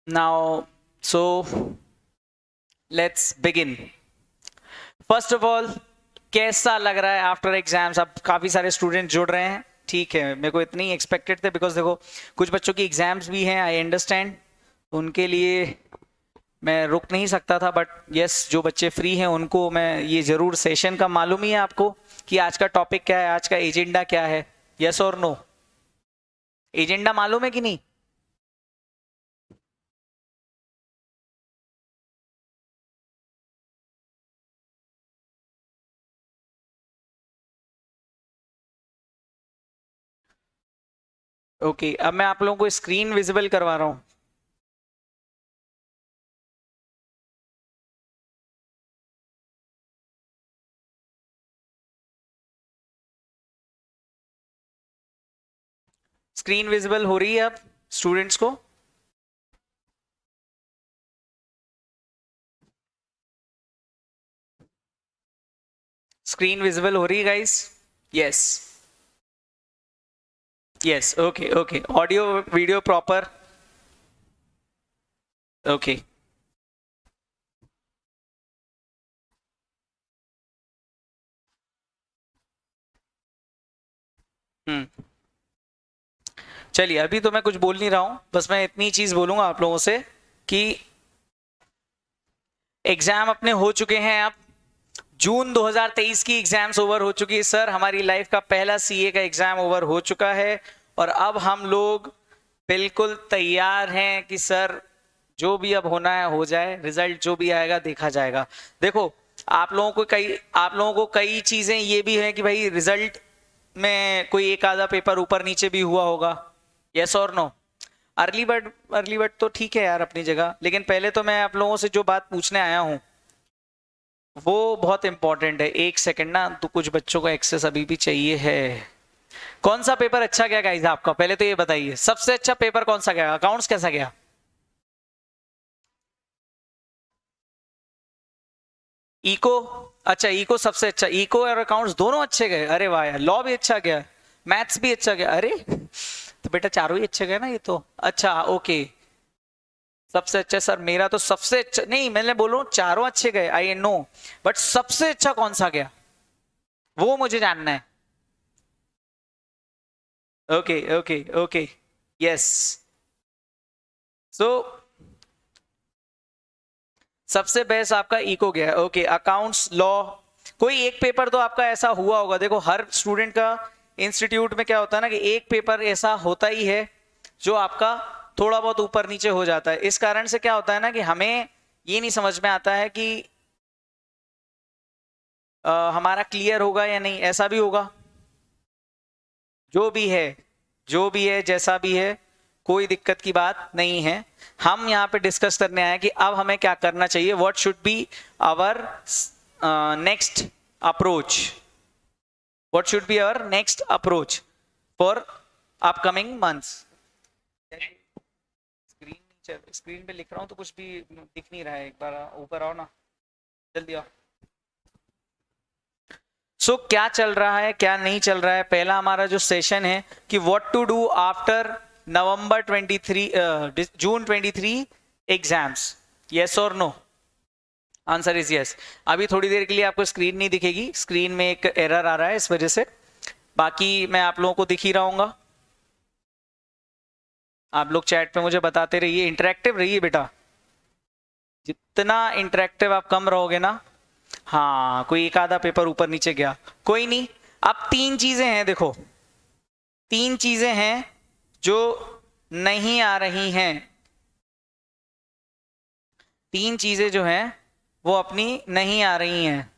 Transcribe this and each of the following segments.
Now, so let's begin. First of all, कैसा लग रहा है आफ्टर एग्जाम्स? अब काफी सारे स्टूडेंट जुड़ रहे हैं, ठीक है, मेरे को इतनी एक्सपेक्टेड थे बिकॉज देखो कुछ बच्चों की एग्जाम्स भी हैं, आई अंडरस्टैंड, उनके लिए मैं रुक नहीं सकता था, बट यस, जो बच्चे फ्री हैं उनको मैं ये जरूर, सेशन का मालूम ही है आपको कि आज का टॉपिक क्या है, आज का एजेंडा क्या है, यस और नो? एजेंडा मालूम है कि नहीं? ओके, अब मैं आप लोगों को स्क्रीन विजिबल करवा रहा हूँ। स्क्रीन विजिबल हो रही है अब स्टूडेंट्स को? स्क्रीन विजिबल हो रही है guys? Yes, yes, okay, okay, audio video proper? Okay, hmm, चलिए, अभी तो मैं कुछ बोल नहीं रहा हूं, बस मैं इतनी चीज बोलूंगा आप लोगों से कि एग्जाम अपने हो चुके हैं। अब जून 2023 की एग्जाम्स ओवर हो चुकी है सर, हमारी लाइफ का पहला सीए का एग्जाम ओवर हो चुका है, और अब हम लोग बिल्कुल तैयार हैं कि सर जो भी अब होना है हो जाए, रिजल्ट जो भी आएगा देखा जाएगा। देखो, आप लोगों को कई चीजें ये भी है कि भाई रिजल्ट में कोई एक आधा पेपर ऊपर नीचे भी हुआ होगा, यस और नो? अर्ली बर्ड तो ठीक है यार अपनी जगह, लेकिन पहले तो मैं आप लोगों से जो बात पूछने आया हूँ वो बहुत इंपॉर्टेंट है। एक सेकंड ना, तो कुछ बच्चों को एक्सेस अभी भी चाहिए है। कौन सा पेपर अच्छा गया गाइस आपका, पहले तो ये बताइए, सबसे अच्छा पेपर कौन सा गया? अकाउंट्स कैसा गया? इको? अच्छा, इको सबसे अच्छा, इको और अकाउंट्स दोनों अच्छे गए, अरे वाह यार, लॉ भी अच्छा गया, मैथ्स भी अच्छा गया, अरे तो बेटा चारों ही अच्छे गए ना ये तो। अच्छा, ओके, सबसे अच्छा सर मेरा तो सबसे अच्छा नहीं, मैंने बोलूं चारों अच्छे गए, आई नो, बट सबसे अच्छा कौन सा गया वो मुझे जानना है। ओके, ओके, ओके, यस, सो सबसे बेस्ट आपका इको गया है, ओके। अकाउंट्स, लॉ, कोई एक पेपर तो आपका ऐसा हुआ होगा, देखो हर स्टूडेंट का इंस्टीट्यूट में क्या होता है ना कि एक पेपर ऐसा होता ही है जो आपका थोड़ा बहुत ऊपर नीचे हो जाता है। इस कारण से क्या होता है ना कि हमें ये नहीं समझ में आता है कि हमारा क्लियर होगा या नहीं, ऐसा भी होगा। जो भी है, जो भी है, जैसा भी है, कोई दिक्कत की बात नहीं है। हम यहाँ पे डिस्कस करने आए कि अब हमें क्या करना चाहिए, what should be our next approach, what should be our next approach for upcoming months. Screen screen पे लिख रहा हूँ तो कुछ भी दिख नहीं रहा है, एक बार ऊपर आओ ना, जल्दी आओ। क्या चल रहा है, क्या नहीं चल रहा है? पहला हमारा जो सेशन है कि what to do after November 23, June 23 exams, yes और नो? Answer is yes. अभी थोड़ी देर के लिए आपको स्क्रीन नहीं दिखेगी, स्क्रीन में एक एरर आ रहा है इस वजह से, बाकी मैं आप लोगों को दिख ही रहूंगा। आप लोग चैट पे मुझे बताते रहिए, इंटरेक्टिव रहिए बेटा, जितना इंटरेक्टिव आप कम रहोगे ना। हाँ, कोई एक आधा पेपर ऊपर नीचे गया, कोई नहीं। अब तीन चीजें हैं, देखो तीन चीजें हैं जो नहीं आ रही हैं, तीन चीजें जो हैं वो अपनी नहीं आ रही हैं।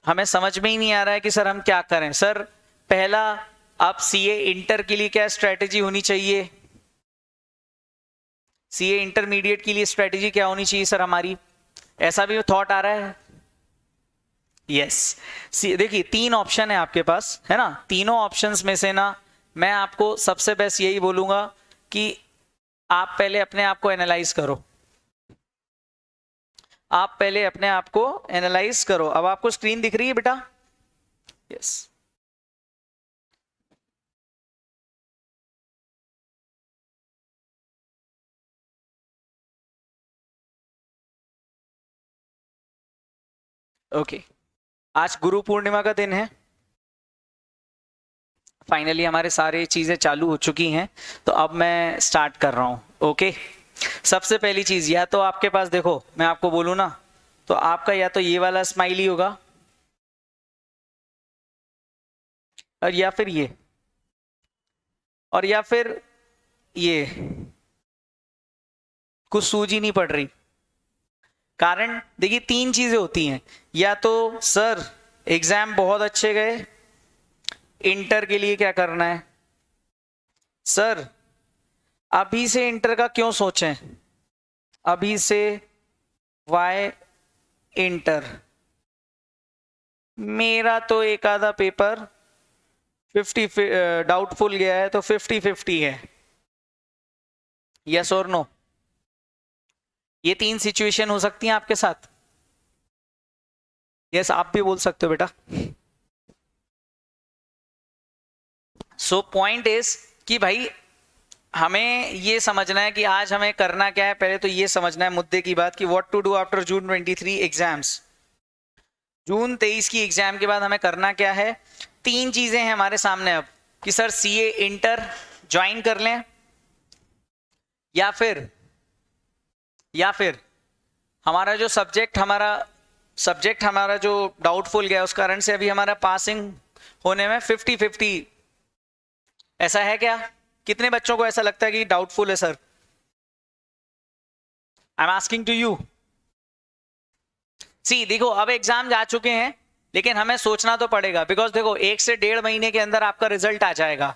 हमें समझ में ही नहीं आ रहा है कि सर हम क्या करें। सर पहला, आप सीए इंटर के लिए क्या स्ट्रेटेजी होनी चाहिए, सीए इंटरमीडिएट के लिए स्ट्रेटेजी क्या होनी चाहिए सर हमारी, ऐसा भी थॉट आ रहा है? यस, देखिए तीन ऑप्शन है आपके पास, है ना? तीनों ऑप्शंस में से ना मैं आपको सबसे बेस्ट यही बोलूंगा कि आप पहले अपने आप को एनालाइज करो, आप पहले अपने आप को एनालाइज करो। अब आपको स्क्रीन दिख रही है बेटा? यस, ओके, आज गुरु पूर्णिमा का दिन है। फाइनली हमारे सारे चीजें चालू हो चुकी हैं, तो अब मैं स्टार्ट कर रहा हूं। ओके, सबसे पहली चीज, या तो आपके पास देखो मैं आपको बोलूं ना, तो आपका या तो ये वाला स्माइली होगा और या फिर ये, और या फिर ये। कुछ सूझ ही नहीं पड़ रही। कारण देखिए, तीन चीजें होती हैं, या तो सर एग्जाम बहुत अच्छे गए, इंटर के लिए क्या करना है, सर अभी से इंटर का क्यों सोचें, अभी से वाई इंटर, मेरा तो एक आधा पेपर 50 डाउटफुल गया है तो 50-50 है, यस और नो। ये तीन सिचुएशन हो सकती हैं आपके साथ। यस, आप भी बोल सकते हो बेटा। सो पॉइंट इज कि भाई हमें ये समझना है कि आज हमें करना क्या है। पहले तो ये समझना है मुद्दे की बात कि what to do after June 23 exams. June 23 की एग्जाम के बाद हमें करना क्या है। तीन चीजें हैं हमारे सामने अब कि सर सीए इंटर ज्वाइन कर लें, या फिर हमारा जो सब्जेक्ट हमारा जो डाउटफुल गया उस कारण से अभी हमारा पासिंग होने में 50-50। ऐसा है क्या? कितने बच्चों को ऐसा लगता है कि डाउटफुल है sir? I am asking to you. See देखो, अब एग्जाम जा चुके हैं, लेकिन हमें सोचना तो पड़ेगा, बिकॉज देखो 1 से 1.5 महीने के अंदर आपका रिजल्ट आ जाएगा।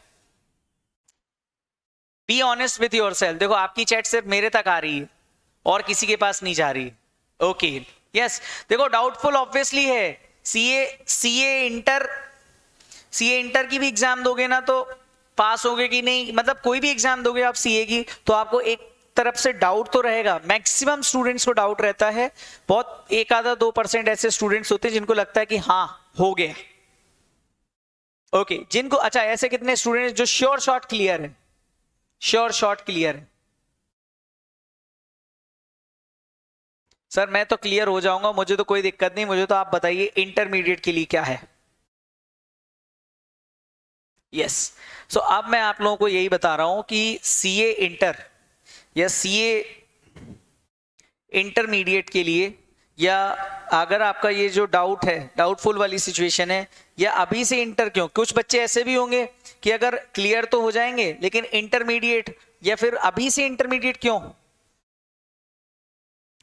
Be honest with your self. देखो आपकी चैट सिर्फ मेरे तक आ रही है और किसी के पास नहीं जा रही। ओके यस, देखो डाउटफुल ऑब्वियसली है। सीए इंटर की भी एग्जाम दोगे ना तो पास होगे कि नहीं, मतलब कोई भी एग्जाम दोगे आप सीए की तो आपको एक तरफ से डाउट तो रहेगा। मैक्सिमम स्टूडेंट्स को डाउट रहता है, बहुत एक आधा 2% ऐसे स्टूडेंट्स होते हैं जिनको लगता है कि हाँ हो गया। ओके, जिनको अच्छा ऐसे कितने स्टूडेंट्स जो श्योर शॉट क्लियर है? श्योर शॉट क्लियर है? सर मैं तो क्लियर हो जाऊंगा, मुझे तो कोई दिक्कत नहीं। मुझे तो आप बताइए इंटरमीडिएट के लिए क्या है। यस, सो अब मैं आप लोगों को यही बता रहा हूं कि सीए इंटर या सीए इंटरमीडिएट के लिए, या अगर आपका ये जो डाउट है, डाउटफुल वाली सिचुएशन है, या अभी से इंटर क्यों। कुछ बच्चे ऐसे भी होंगे कि अगर क्लियर तो हो जाएंगे लेकिन इंटरमीडिएट, या फिर अभी से इंटरमीडिएट क्यों,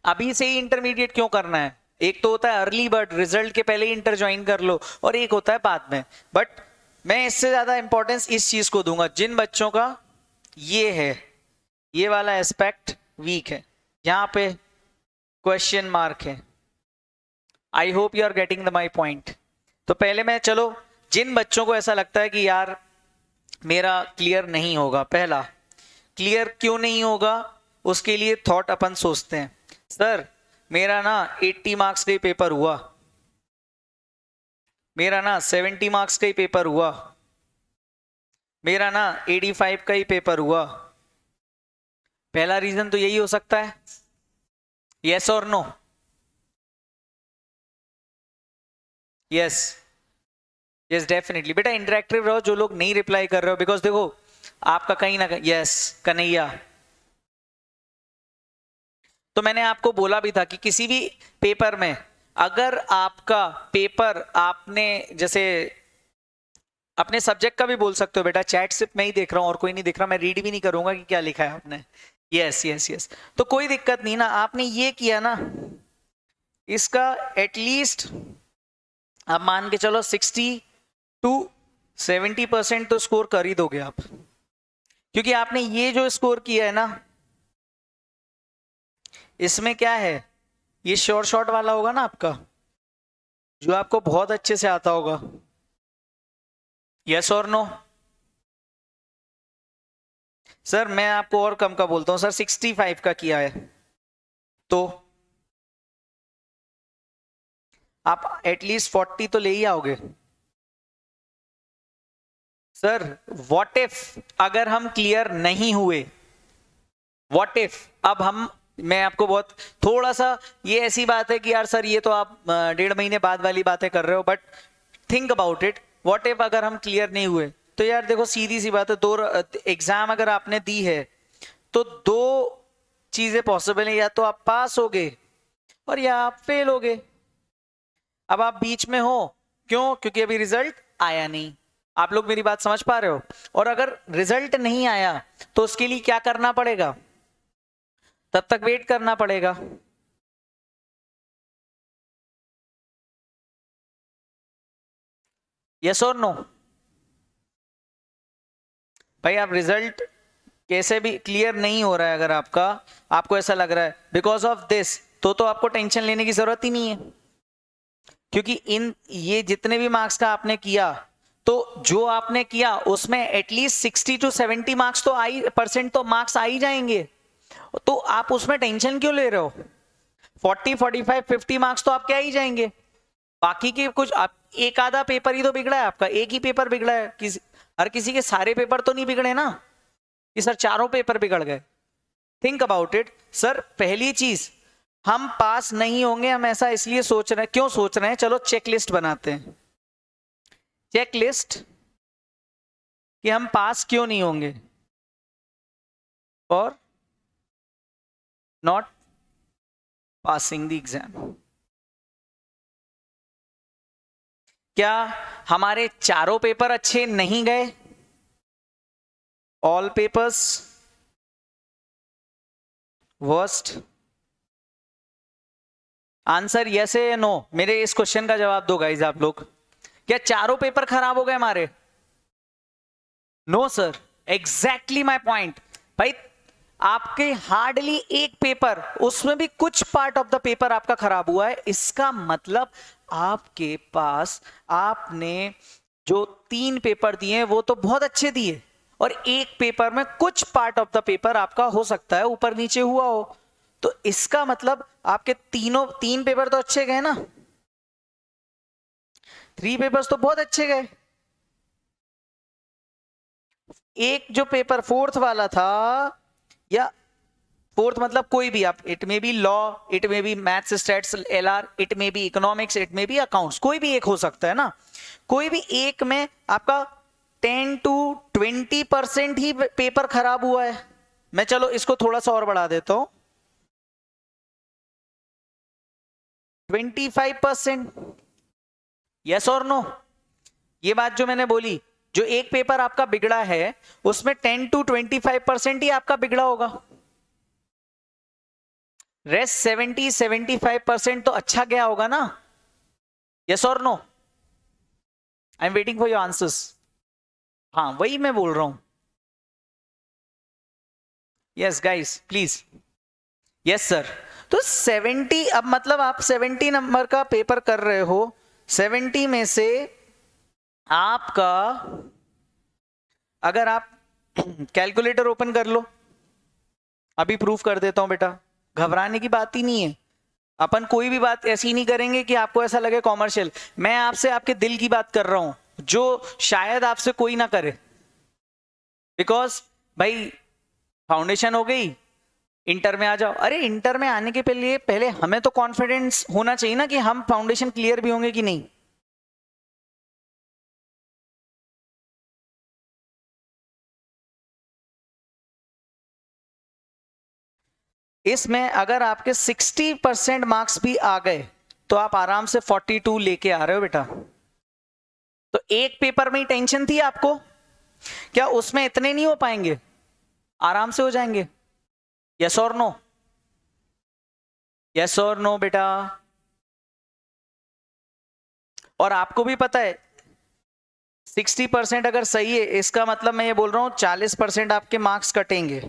अभी से ही इंटरमीडिएट क्यों करना है। एक तो होता है अर्ली बर्ड, रिजल्ट के पहले ही इंटर ज्वाइन कर लो, और एक होता है बाद में। बट मैं इससे ज्यादा इंपॉर्टेंस इस चीज को दूंगा, जिन बच्चों का ये है, ये वाला एस्पेक्ट वीक है, यहां पे क्वेश्चन मार्क है। I hope you are getting the my point. तो पहले मैं, चलो जिन बच्चों को ऐसा लगता है कि यार मेरा क्लियर नहीं होगा, पहला क्लियर क्यों नहीं होगा उसके लिए थॉट अपन सोचते हैं। सर मेरा ना 80 मार्क्स का ही पेपर हुआ, मेरा ना 70 मार्क्स का ही पेपर हुआ, मेरा ना 85 का ही पेपर हुआ। पहला रीजन तो यही हो सकता है, यस और नो? यस यस डेफिनेटली बेटा, इंटरेक्टिव रहो। जो लोग नहीं रिप्लाई कर रहे हो, बिकॉज देखो आपका कहीं ना कहीं, यस कन्हैया, तो मैंने आपको बोला भी था कि किसी भी पेपर में अगर आपका पेपर, आपने जैसे अपने सब्जेक्ट का भी बोल सकते हो बेटा, चैट सिर्फ मैं ही देख रहा हूं और कोई नहीं दिख रहा, मैं रीड भी नहीं करूंगा कि क्या लिखा है आपने। यस यस यस, तो कोई दिक्कत नहीं ना। आपने ये किया ना, इसका एटलीस्ट आप मान के चलो 60 to 70% तो स्कोर कर ही दोगे आप, क्योंकि आपने ये जो स्कोर किया है ना, इसमें क्या है, ये शॉर्ट शॉट वाला होगा ना आपका, जो आपको बहुत अच्छे से आता होगा। यस और नो? सर मैं आपको और कम का बोलता हूं, सर 65 का किया है, तो आप एटलीस्ट 40 तो ले ही आओगे। सर व्हाट इफ अगर हम क्लियर नहीं हुए, व्हाट इफ अब हम मैं आपको बहुत थोड़ा सा, ये ऐसी बात है कि यार सर ये तो आप 1.5 महीने बाद वाली बातें कर रहे हो, but think about it, what if अगर हम क्लियर नहीं हुए, तो यार देखो सीधी सी बात है, दो एग्जाम अगर आपने दी है तो दो चीजें पॉसिबल है, या तो आप पास होगे और या आप फेल होगे। अब आप बीच में हो, क्यों? क्योंकि अभी रिजल्ट आया नहीं। आप लोग मेरी बात समझ पा रहे हो? और अगर रिजल्ट नहीं आया तो उसके लिए क्या करना पड़ेगा? तब तक वेट करना पड़ेगा। यस और नो? भाई आप रिजल्ट कैसे भी क्लियर नहीं हो रहा है, अगर आपका, आपको ऐसा लग रहा है बिकॉज ऑफ दिस, तो आपको टेंशन लेने की जरूरत ही नहीं है, क्योंकि इन ये जितने भी मार्क्स का आपने किया, तो जो आपने किया उसमें एटलीस्ट 60 to 70 मार्क्स तो आई परसेंट तो मार्क्स आ ही जाएंगे, तो आप उसमें टेंशन क्यों ले रहे हो? 40, 45, 50 मार्क्स तो आपके आ ही जाएंगे। बाकी के कुछ आप, एक आधा पेपर ही तो बिगड़ा है आपका, एक ही पेपर बिगड़ा है, हर किसी के सारे पेपर तो नहीं बिगड़े ना कि सर चारों पेपर बिगड़ गए। Think about it sir. पहली चीज, हम पास नहीं होंगे, हम ऐसा इसलिए सोच रहे हैं, क्यों सोच रहे हैं? चलो चेक लिस्ट बनाते हैं, चेक लिस्ट कि हम पास क्यों नहीं होंगे, और नॉट पासिंग द एग्जाम। क्या हमारे चारों पेपर अच्छे नहीं गए? All papers worst? Answer yes है या नो? मेरे इस क्वेश्चन का जवाब दो गाइज आप लोग। क्या चारों पेपर खराब हो गए हमारे? No sir, exactly my point. भाई आपके हार्डली एक पेपर, उसमें भी कुछ पार्ट ऑफ द पेपर आपका खराब हुआ है, इसका मतलब आपके पास, आपने जो 3 पेपर दिए वो तो बहुत अच्छे दिए, और एक पेपर में कुछ पार्ट ऑफ द पेपर आपका हो सकता है ऊपर नीचे हुआ हो, तो इसका मतलब आपके 3 पेपर तो अच्छे गए ना, 3 पेपर्स तो बहुत अच्छे गए। एक जो पेपर फोर्थ वाला था, या फोर्थ मतलब कोई भी, आप, it may be law, it may be maths stats LR, it may be economics, it may be accounts, कोई भी एक हो सकता है ना, कोई भी एक में आपका 10 to 20% ही पेपर खराब हुआ है। मैं चलो इसको थोड़ा सा और बढ़ा देता हूं, 25%। यस और नो? ये बात जो मैंने बोली, जो एक पेपर आपका बिगड़ा है उसमें 10 to 25% ही आपका बिगड़ा होगा, रेस्ट 70-75% तो अच्छा गया होगा ना? यस और no? I am waiting for your answers. हाँ वही मैं बोल रहा हूं। Yes guys please. Yes sir. तो 70, अब मतलब आप 70 नंबर का पेपर कर रहे हो, 70 में से आपका, अगर आप कैलकुलेटर ओपन कर लो, अभी प्रूफ कर देता हूं बेटा, घबराने की बात ही नहीं है। अपन कोई भी बात ऐसी नहीं करेंगे कि आपको ऐसा लगे कॉमर्शियल, मैं आपसे आपके दिल की बात कर रहा हूं जो शायद आपसे कोई ना करे, बिकॉज भाई फाउंडेशन हो गई, इंटर में आ जाओ। अरे इंटर में आने के पहले पहले हमें तो कॉन्फिडेंस होना चाहिए ना कि हम फाउंडेशन क्लियर भी होंगे कि नहीं। इसमें अगर आपके 60% मार्क्स भी आ गए तो आप आराम से 42 लेके आ रहे हो बेटा। तो एक पेपर में ही टेंशन थी आपको, क्या उसमें इतने नहीं हो पाएंगे? आराम से हो जाएंगे। यस और नो? यस और नो बेटा? और आपको भी पता है 60% अगर सही है, इसका मतलब मैं ये बोल रहा हूं 40% आपके मार्क्स कटेंगे,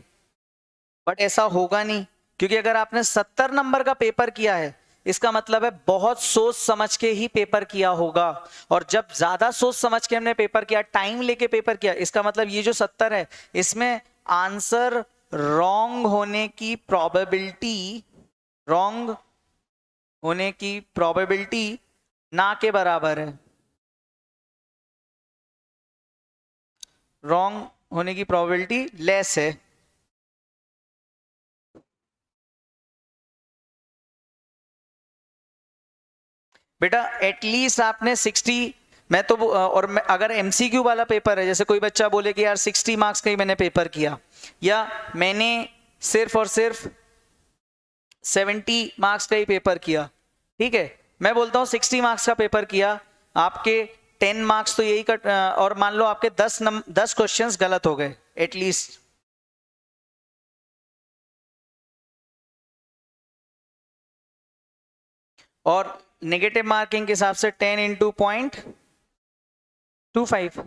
बट ऐसा होगा नहीं, क्योंकि अगर आपने 70 नंबर का पेपर किया है, इसका मतलब है बहुत सोच समझ के ही पेपर किया होगा, और जब ज्यादा सोच समझ के हमने पेपर किया, टाइम लेके पेपर किया, इसका मतलब ये जो 70 है, इसमें आंसर रॉन्ग होने की प्रोबेबिलिटी, रॉन्ग होने की प्रोबेबिलिटी ना के बराबर है, रॉन्ग होने की प्रोबेबिलिटी लेस है। बेटा एटलीस्ट आपने 60, मैं तो और मैं, अगर एमसीक्यू वाला पेपर है, जैसे कोई बच्चा बोले कि यार 60 मार्क्स का ही मैंने पेपर किया, या मैंने सिर्फ और सिर्फ 70 मार्क्स का ही पेपर किया, ठीक है, मैं बोलता हूँ 60 मार्क्स का पेपर किया, आपके 10 मार्क्स तो यही कट, और मान लो आपके 10 क्वेश्चंस गलत हो गए एटलीस्ट, और नेगेटिव मार्किंग के हिसाब से 10 इंटू 0.25,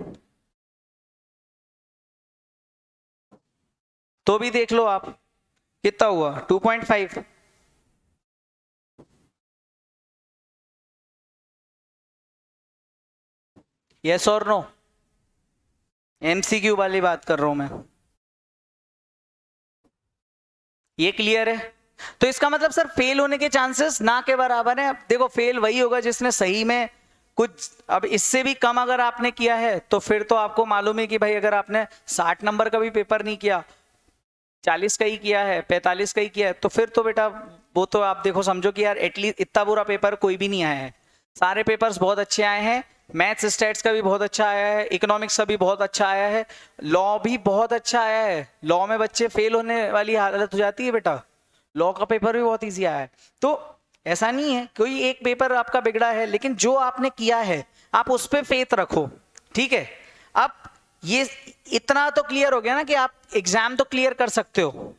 तो भी देख लो आप कितना हुआ 2.5। यस और नो? एमसीक्यू वाली बात कर रहा हूं मैं, ये क्लियर है? तो इसका मतलब सर फेल होने के चांसेस ना के बराबर है। अब देखो फेल वही होगा जिसने सही में कुछ, अब इससे भी कम अगर आपने किया है तो फिर तो आपको मालूम है कि भाई अगर आपने 60 नंबर का भी पेपर नहीं किया, 40 का ही किया है, 45 का ही किया है, तो फिर तो बेटा वो तो आप देखो समझो कि यार एटलीस्ट इतना बुरा पेपर कोई भी नहीं आया है। सारे पेपर्स बहुत अच्छे आए हैं, मैथ्स स्टैट्स का भी बहुत अच्छा आया है, इकोनॉमिक्स का भी बहुत अच्छा आया है, लॉ भी बहुत अच्छा आया है। लॉ में बच्चे फेल होने वाली हालत हो जाती है बेटा, लॉ का पेपर भी बहुत ईजी आया है। तो ऐसा नहीं है कोई एक पेपर आपका बिगड़ा है, लेकिन जो आपने किया है आप उस पर फेथ रखो, ठीक है। अब ये इतना तो क्लियर हो गया ना कि आप एग्जाम तो क्लियर कर सकते हो,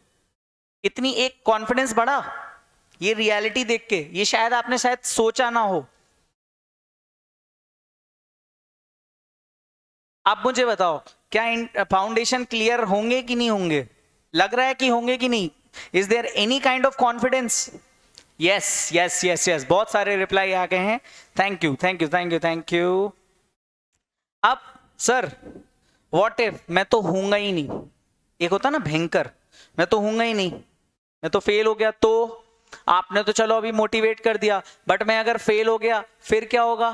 इतनी एक कॉन्फिडेंस बढ़ा ये रियलिटी देख के, ये शायद आपने शायद सोचा ना हो। आप मुझे बताओ क्या फाउंडेशन क्लियर होंगे कि नहीं होंगे? लग रहा है कि होंगे कि नहीं? Is there any kind of confidence? Yes yes yes yes, बहुत सारे रिप्लाई आ गए हैं, thank you thank you thank you thank you. अब सर व्हाट इफ मैं तो होऊंगा ही नहीं, एक होता ना भयंकर, मैं तो होऊंगा ही नहीं, मैं तो फेल हो गया, तो आपने तो चलो अभी मोटिवेट कर दिया, बट मैं अगर फेल हो गया फिर क्या होगा?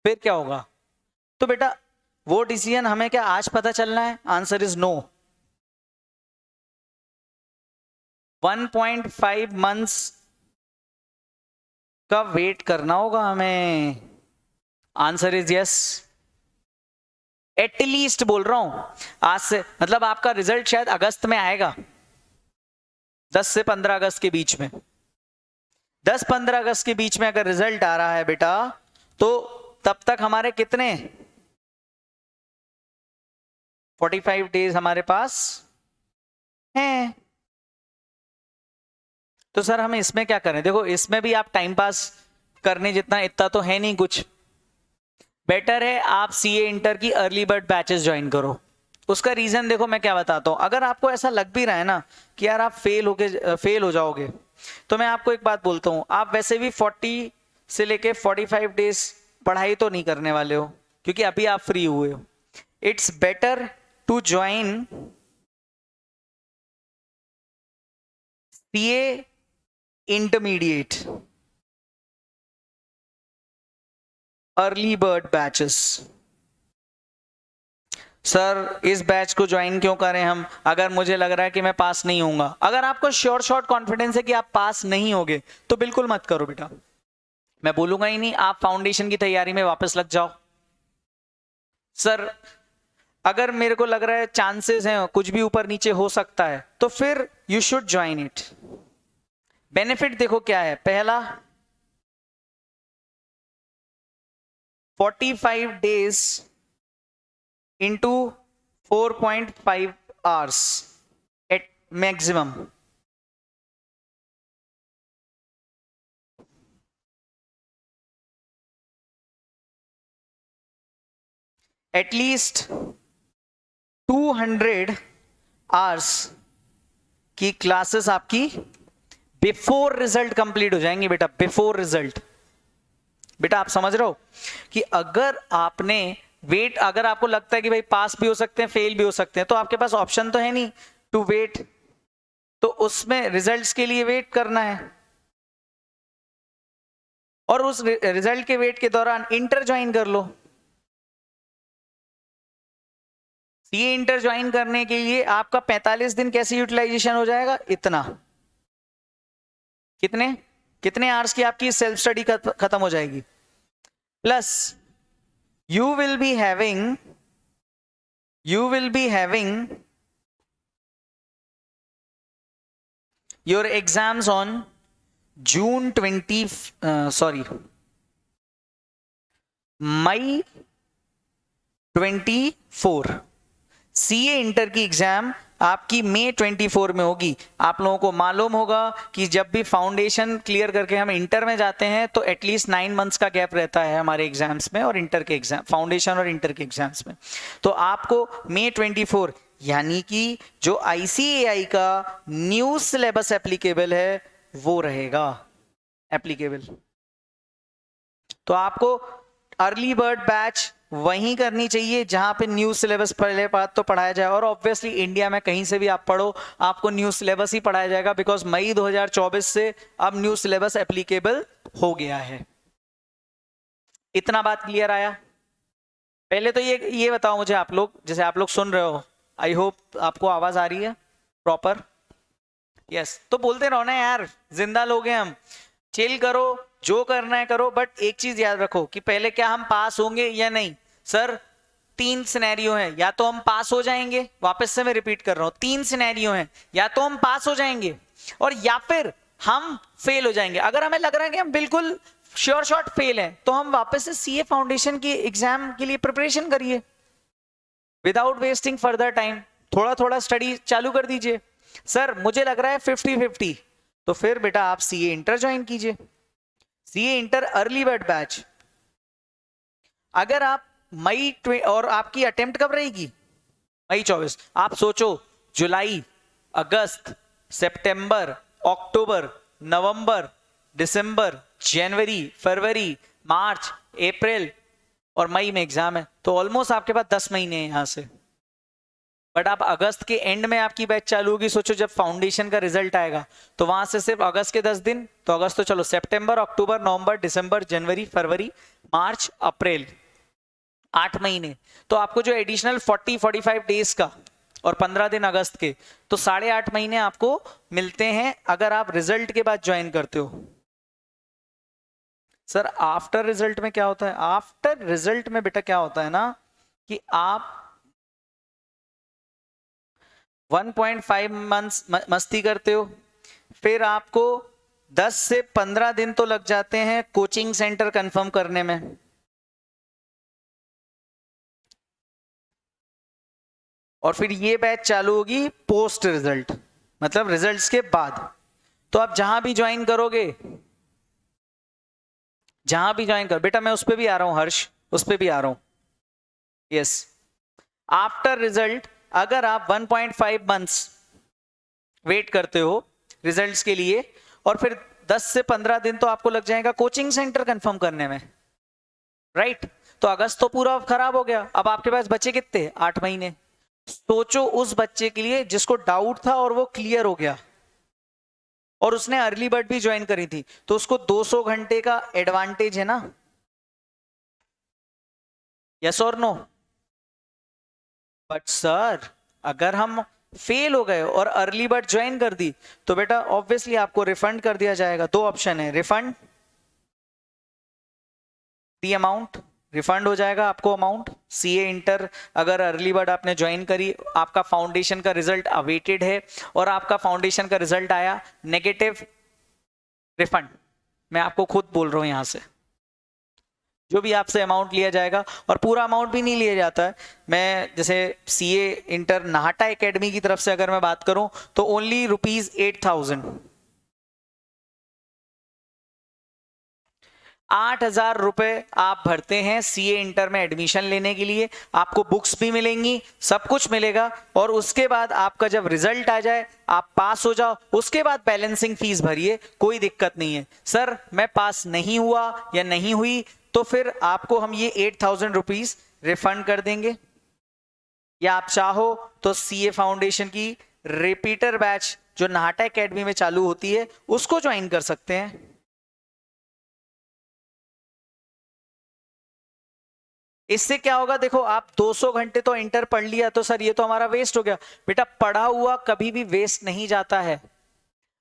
फिर क्या होगा? तो बेटा वो डिसीजन हमें क्या आज पता चलना है? Answer is no. 1.5 मंथ्स का वेट करना होगा हमें। आंसर इज यस, एटलीस्ट बोल रहा हूं आज से, मतलब आपका रिजल्ट शायद अगस्त में आएगा, 10 से 15 अगस्त के बीच में। 10-15 अगस्त के बीच में अगर रिजल्ट आ रहा है बेटा, तो तब तक हमारे कितने 45 डेज हमारे पास हैं। तो सर हम इसमें क्या करें? देखो इसमें भी आप टाइम पास करने जितना इतना तो है नहीं कुछ, बेटर है आप सीए इंटर की अर्ली बर्ड बैचेस ज्वाइन करो। उसका रीजन देखो मैं क्या बताता हूं, अगर आपको ऐसा लग भी रहा है ना कि यार आप फेल हो जाओगे, तो मैं आपको एक बात बोलता हूं, आप वैसे भी 40 से लेके 45 डेज पढ़ाई तो नहीं करने वाले हो, क्योंकि अभी आप फ्री हुए हो। It's better to join CA intermediate early bird batches. Sir इस बैच को ज्वाइन क्यों करें हम, अगर मुझे लग रहा है कि मैं पास नहीं होऊंगा? अगर आपको श्योर शॉर्ट कॉन्फिडेंस है कि आप पास नहीं होगे तो बिल्कुल मत करो बेटा, मैं बोलूंगा ही नहीं, आप फाउंडेशन की तैयारी में वापस लग जाओ। सर अगर मेरे को लग रहा है चांसेस हैं कुछ भी ऊपर नीचे हो सकता है, तो फिर you should join it. Benefit देखो क्या है, पहला 45 days into 4.5 hours at maximum, at least 200 hours की क्लासेस आपकी बिफोर रिजल्ट कंप्लीट हो जाएंगी बेटा, बिफोर रिजल्ट। बेटा आप समझ रहे हो कि अगर आपने वेट, अगर आपको लगता है कि भाई पास भी हो सकते हैं फेल भी हो सकते हैं, तो आपके पास ऑप्शन तो है नहीं टू वेट, तो उसमें रिजल्ट्स के लिए वेट करना है, और उस रिजल्ट के वेट के दौरान इंटर ज्वाइन कर लो। सीए इंटर ज्वाइन करने के लिए आपका 45 दिन कैसे यूटिलाइजेशन हो जाएगा? इतना, कितने कितने आवर्स की आपकी सेल्फ स्टडी खत्म हो जाएगी, plus you will be having your exams on June May 24। CA inter की एग्जाम आपकी मई 24 में होगी। आप लोगों को मालूम होगा कि जब भी फाउंडेशन क्लियर करके हम इंटर में जाते हैं तो एटलीस्ट 9 मंथ्स का गैप रहता है हमारे एग्जाम्स में और इंटर के एग्जाम, फाउंडेशन और इंटर के एग्जाम्स में। तो आपको मई 24 यानी कि जो आईसीएआई का न्यू सिलेबस एप्लीकेबल है वो रहेगा एप्लीकेबल। तो आपको अर्ली बर्ड बैच वहीं करनी चाहिए जहां पे न्यू सिलेबस पहले बात तो पढ़ाया जाए, और ऑब्वियसली इंडिया में कहीं से भी आप पढ़ो आपको न्यू सिलेबस ही पढ़ाया जाएगा, बिकॉज मई 2024 से अब न्यू सिलेबस एप्लीकेबल हो गया है। इतना बात क्लियर आया? पहले तो ये बताओ मुझे, आप लोग जैसे आप लोग सुन रहे हो, आई होप आपको आवाज आ रही है प्रॉपर? यस। तो बोलते रहो ना यार, जिंदा लोग हैं हम, चिल करो, जो करना है करो, बट एक चीज याद रखो कि पहले क्या हम पास होंगे या नहीं। सर 3 सिनेरियो हैं, या तो हम पास हो जाएंगे, वापस से मैं रिपीट कर रहा हूं 3 सिनेरियो हैं, या तो हम पास हो जाएंगे और या फिर हम फेल हो जाएंगे। अगर हमें लग रहा है कि हम बिल्कुल श्योर शॉट फेल हैं तो हम वापस से सीए फाउंडेशन की एग्जाम के लिए प्रिपरेशन करिए विदाउट वेस्टिंग फर्दर टाइम। थोड़ा थोड़ा स्टडी चालू कर दीजिए। सर मुझे लग रहा है 50-50, तो फिर बेटा आप सीए इंटर ज्वाइन कीजिए, CA inter early bird batch. अगर आप और आपकी अटेम्प्ट कब रहेगी? मई 24। आप सोचो जुलाई, अगस्त, सितंबर, अक्टूबर, नवंबर, दिसंबर, जनवरी, फरवरी, मार्च, अप्रैल और मई में एग्जाम है, तो ऑलमोस्ट आपके पास 10 महीने हैं यहां से। बट आप अगस्त के एंड में आपकी बैच चालू होगी। सोचो जब फाउंडेशन का रिजल्ट आएगा तो वहां से सिर्फ अगस्त के 10 दिन, तो अगस्त तो चलो, सितंबर, अक्टूबर, नवंबर, दिसंबर, जनवरी, फरवरी, मार्च, अप्रैल, 8 महीने। तो आपको जो एडिशनल 40-45 डेज का और 15 दिन अगस्त के, तो 8.5 महीने आपको मिलते हैं अगर आप रिजल्ट के बाद ज्वाइन करते हो। सर आफ्टर रिजल्ट में क्या होता है? आफ्टर रिजल्ट में बेटा क्या होता है ना कि आप 1.5 मंथ्स मस्ती करते हो, फिर आपको 10 से 15 दिन तो लग जाते हैं कोचिंग सेंटर कंफर्म करने में, और फिर ये बैच चालू होगी पोस्ट रिजल्ट, मतलब रिजल्ट्स के बाद। तो आप जहां भी ज्वाइन करोगे, जहां भी ज्वाइन करो बेटा, मैं उस पर भी आ रहा हूं हर्ष, उस पर भी आ रहा हूं। यस, आफ्टर रिजल्ट अगर आप 1.5 मंथ्स वेट करते हो रिजल्ट्स के लिए, और फिर 10 से 15 दिन तो आपको लग जाएगा कोचिंग सेंटर कंफर्म करने में, राइट? तो अगस्त तो पूरा खराब हो गया। अब आपके पास बचे कितने? 8 महीने। सोचो उस बच्चे के लिए जिसको डाउट था और वो क्लियर हो गया और उसने अर्ली बर्ड भी ज्वाइन करी थी, तो उसको 200 घंटे का एडवांटेज है ना? यस और नो? बट सर अगर हम फेल हो गए और अर्ली बर्ड ज्वाइन कर दी तो बेटा ऑब्वियसली आपको रिफंड कर दिया जाएगा। 2 ऑप्शन है, रिफंड दी अमाउंट, रिफंड हो जाएगा आपको अमाउंट। सीए इंटर अगर अर्ली बर्ड आपने ज्वाइन करी, आपका फाउंडेशन का रिजल्ट अवेटेड है और आपका फाउंडेशन का रिजल्ट आया नेगेटिव, रिफंड। मैं आपको खुद बोल रहा हूं यहां से, जो भी आपसे अमाउंट लिया जाएगा, और पूरा अमाउंट भी नहीं लिया जाता है। मैं जैसे सीए इंटर नाहटा एकेडमी की तरफ से अगर मैं बात करूं तो ओनली ₹8,000, 8,000 रुपए आप भरते हैं सीए इंटर में एडमिशन लेने के लिए। आपको बुक्स भी मिलेंगी, सब कुछ मिलेगा, और उसके बाद आपका जब रिजल्ट आ जाए, आप पास हो जाओ, उसके बाद बैलेंसिंग फीस भरिए, कोई दिक्कत नहीं है। सर मैं पास नहीं हुआ या नहीं हुई, तो फिर आपको हम ये 8,000 रुपीज रिफंड कर देंगे, या आप चाहो तो सीए फाउंडेशन की रिपीटर बैच जो नाहटा एकेडमी में चालू होती है उसको ज्वाइन कर सकते हैं। इससे क्या होगा? देखो आप 200 घंटे तो इंटर पढ़ लिया तो सर ये तो हमारा वेस्ट हो गया। बेटा पढ़ा हुआ कभी भी वेस्ट नहीं जाता है।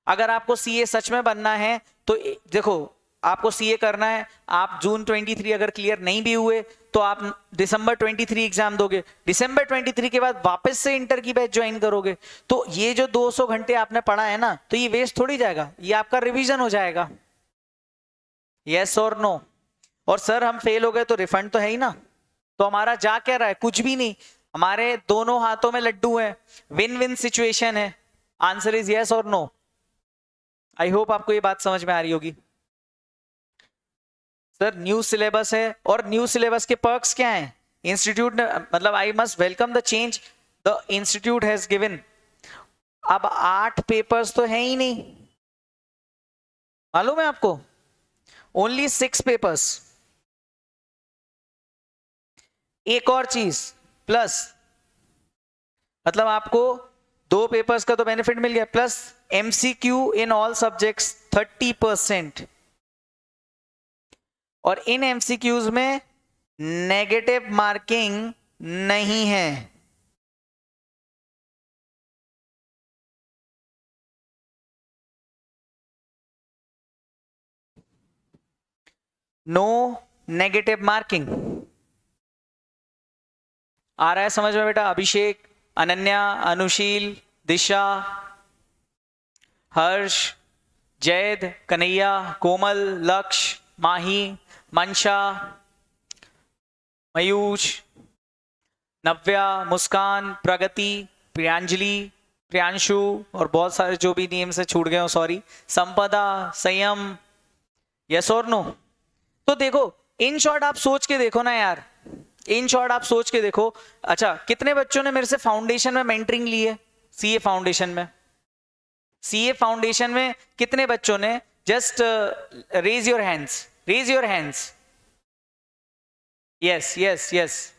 अगर आपको सीए सच में बनना है तो देखो, आपको सीए करना है, आप जून 23 अगर क्लियर नहीं भी हुए तो आप दिसंबर 23 एग्जाम दोगे, दिसंबर 23 के बाद वापस से इंटर की बैच ज्वाइन करोगे, तो ये जो 200 घंटे आपने पढ़ा है ना, तो ये वेस्ट थोड़ी जाएगा, ये आपका रिवीजन हो जाएगा। यस और नो? और सर हम फेल हो गए तो रिफंड तो है ही ना, तो हमारा जा क्या रहा है? कुछ भी नहीं, हमारे दोनों हाथों में लड्डू है, विन विन सिचुएशन है। आंसर इज यस और नो? आई होप आपको ये बात समझ में आ रही होगी। सर न्यू सिलेबस है, और न्यू सिलेबस के पर्क्स क्या हैं? इंस्टीट्यूट ने, मतलब I must welcome the change the institute has given. अब 8 पेपर्स तो है ही नहीं, मालूम है आपको? Only 6 papers. एक और चीज प्लस, मतलब आपको 2 पेपर्स का तो बेनिफिट मिल गया, plus MCQ in all subjects 30%, और इन एमसीक्यूज में नेगेटिव मार्किंग नहीं है। No negative marking. आ रहा है समझ में बेटा? अभिषेक, अनन्या, अनुशील, दिशा, हर्ष, जैद, कन्हैया, कोमल, लक्ष्य, माही, मंशा, मयूष, नव्या, मुस्कान, प्रगति, प्रियांजलि, प्रियांशु, और बहुत सारे जो भी नेम से छूट गए हो सॉरी, संपदा, संयम। यस और नो? तो देखो, इन शॉर्ट आप सोच के देखो ना यार, इन शॉर्ट आप सोच के देखो। अच्छा, कितने बच्चों ने मेरे से फाउंडेशन में मेंटरिंग ली है? सीए फाउंडेशन में, सीए फाउंडेशन में कितने बच्चों ने? Just raise your hands, raise your hands. Yes yes yes.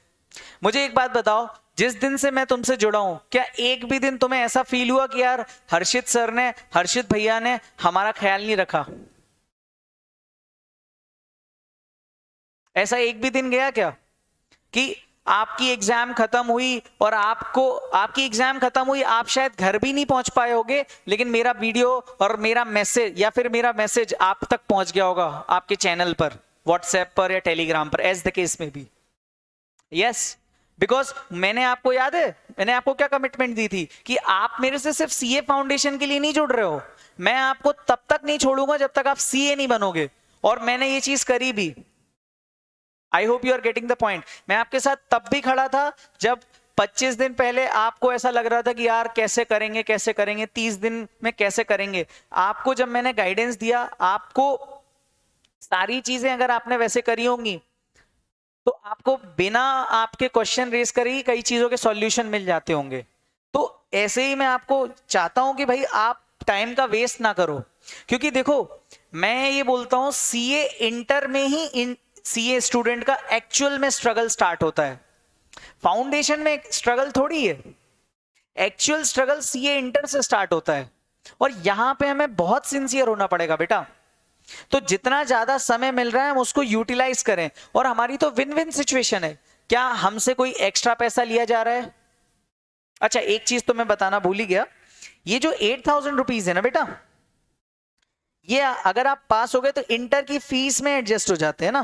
मुझे एक बात बताओ, जिस दिन से मैं तुमसे जुड़ा हूं, क्या एक भी दिन तुम्हें ऐसा फील हुआ कि यार हर्षित सर ने, हर्षित भैया ने हमारा ख्याल नहीं रखा? ऐसा एक भी दिन गया क्या कि आपकी एग्जाम खत्म हुई और आपको, आपकी एग्जाम खत्म हुई, आप शायद घर भी नहीं पहुंच पाए होगे, लेकिन मेरा वीडियो और मेरा मैसेज, या फिर मेरा मैसेज आप तक पहुंच गया होगा आपके चैनल पर, व्हाट्सएप पर या टेलीग्राम पर, एज द केस में भी? यस, बिकॉज मैंने आपको, याद है मैंने आपको क्या कमिटमेंट दी थी कि आप मेरे से सिर्फ सीए फाउंडेशन के लिए नहीं जुड़ रहे हो, मैं आपको तब तक नहीं छोड़ूंगा जब तक आप सीए नहीं बनोगे, और मैंने ये चीज करी भी। I hope you are getting the point. मैं आपके साथ तब भी खड़ा था जब 25 दिन पहले आपको ऐसा लग रहा था कि यार कैसे करेंगे कैसे करेंगे, 30 दिन में कैसे करेंगे। आपको जब मैंने गाइडेंस दिया, आपको सारी चीजें अगर आपने वैसे करी होंगी तो आपको बिना आपके क्वेश्चन रेस करे ही कई चीजों के सॉल्यूशन मिल जाते होंगे। तो ऐसे ही मैं आपको चाहता हूं कि भाई आप टाइम का वेस्ट ना करो, क्योंकि देखो मैं ये बोलता हूं सीए इंटर में ही सीए स्टूडेंट का एक्चुअल में स्ट्रगल स्टार्ट होता है, फाउंडेशन में स्ट्रगल थोड़ी है। एक्चुअल स्ट्रगल सीए इंटर से स्टार्ट होता है, और यहां पे हमें बहुत सिंसियर होना पड़ेगा बेटा। तो जितना ज्यादा समय मिल रहा है हम उसको यूटिलाइज करें, और हमारी तो विन विन सिचुएशन है। क्या हमसे कोई एक्स्ट्रा पैसा लिया जा रहा है? अच्छा, एक चीज तो मैं बताना भूल ही गया, ये जो 8,000 रुपीज है ना बेटा, ये अगर आप पास हो गए तो इंटर की फीस में एडजस्ट हो जाते हैं ना।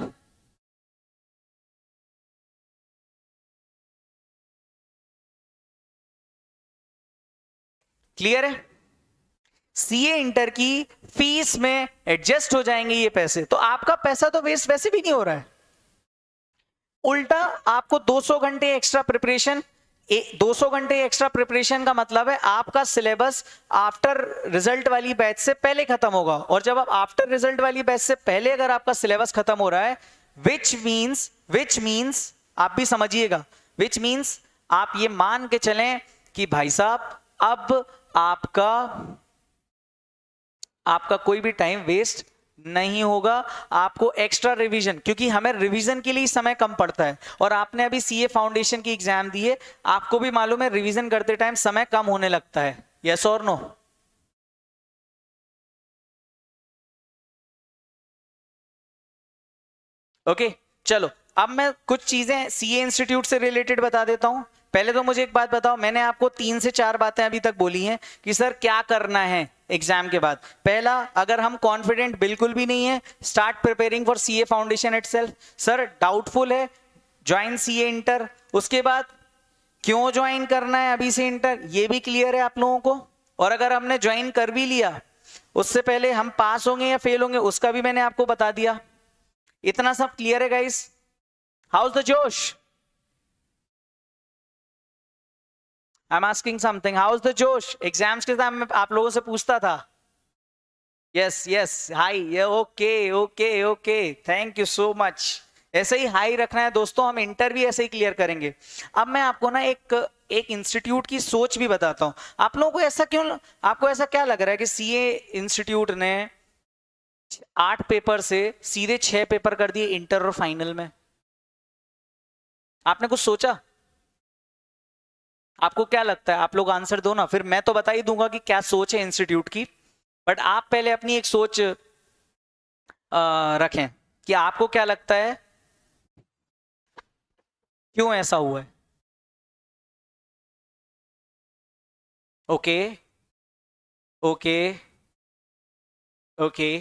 क्लियर है? सीए इंटर की फीस में एडजस्ट हो जाएंगे ये पैसे, तो आपका पैसा तो वेस्ट वैसे भी नहीं हो रहा है। उल्टा आपको 200 घंटे एक्स्ट्रा प्रिपरेशन, 200 घंटे एक्स्ट्रा प्रिपरेशन का मतलब है आपका सिलेबस आफ्टर रिजल्ट वाली बैच से पहले खत्म होगा। और जब आप आफ्टर रिजल्ट वाली बैच से पहले अगर आपका सिलेबस खत्म हो रहा है, विच मीन्स आप भी समझिएगा, विच मीन्स आप ये मान के चलें कि भाई साहब अब आपका कोई भी टाइम वेस्ट नहीं होगा। आपको एक्स्ट्रा रिवीजन, क्योंकि हमें रिवीजन के लिए समय कम पड़ता है, और आपने अभी सीए फाउंडेशन की एग्जाम दी है, आपको भी मालूम है रिवीजन करते टाइम समय कम होने लगता है। यस और नो? ओके, चलो अब मैं कुछ चीजें सीए इंस्टीट्यूट से रिलेटेड बता देता हूं। पहले तो मुझे एक बात बताओ, मैंने आपको 3 से 4 बातें अभी तक बोली हैं कि सर क्या करना है, एग्जाम के बाद। पहला, अगर हम कॉन्फिडेंट बिल्कुल भी नहीं है, start preparing for CA foundation itself. Sir doubtful है, ज्वाइन सीए इंटर। उसके बाद क्यों ज्वाइन करना है अभी से इंटर, ये भी क्लियर है आप लोगों को। और अगर हमने ज्वाइन कर भी लिया, उससे पहले हम पास होंगे या फेल होंगे उसका भी मैंने आपको बता दिया। इतना सब क्लियर है गाइस? हाउ इज द जोश? आई am asking something, how is the जोश? एग्जाम्स के टाइम में आप लोगों से पूछता था। Yes yes, high, okay okay okay, thank you so much. ऐसे ही हाई रखना है दोस्तों, हम इंटर भी ऐसे ही क्लियर करेंगे। अब मैं आपको ना एक इंस्टीट्यूट की सोच भी बताता हूं। आप लोगों को ऐसा क्यों, आपको ऐसा क्या लग रहा है कि सीए इंस्टीट्यूट ने 8 पेपर से सीधे 6 पेपर कर दिए इंटर और फाइनल में? आपने कुछ सोचा? आपको क्या लगता है? आप लोग आंसर दो ना, फिर मैं तो बता ही दूंगा कि क्या सोच है इंस्टीट्यूट की, बट आप पहले अपनी एक सोच रखें कि आपको क्या लगता है क्यों ऐसा हुआ है। ओके ओके ओके,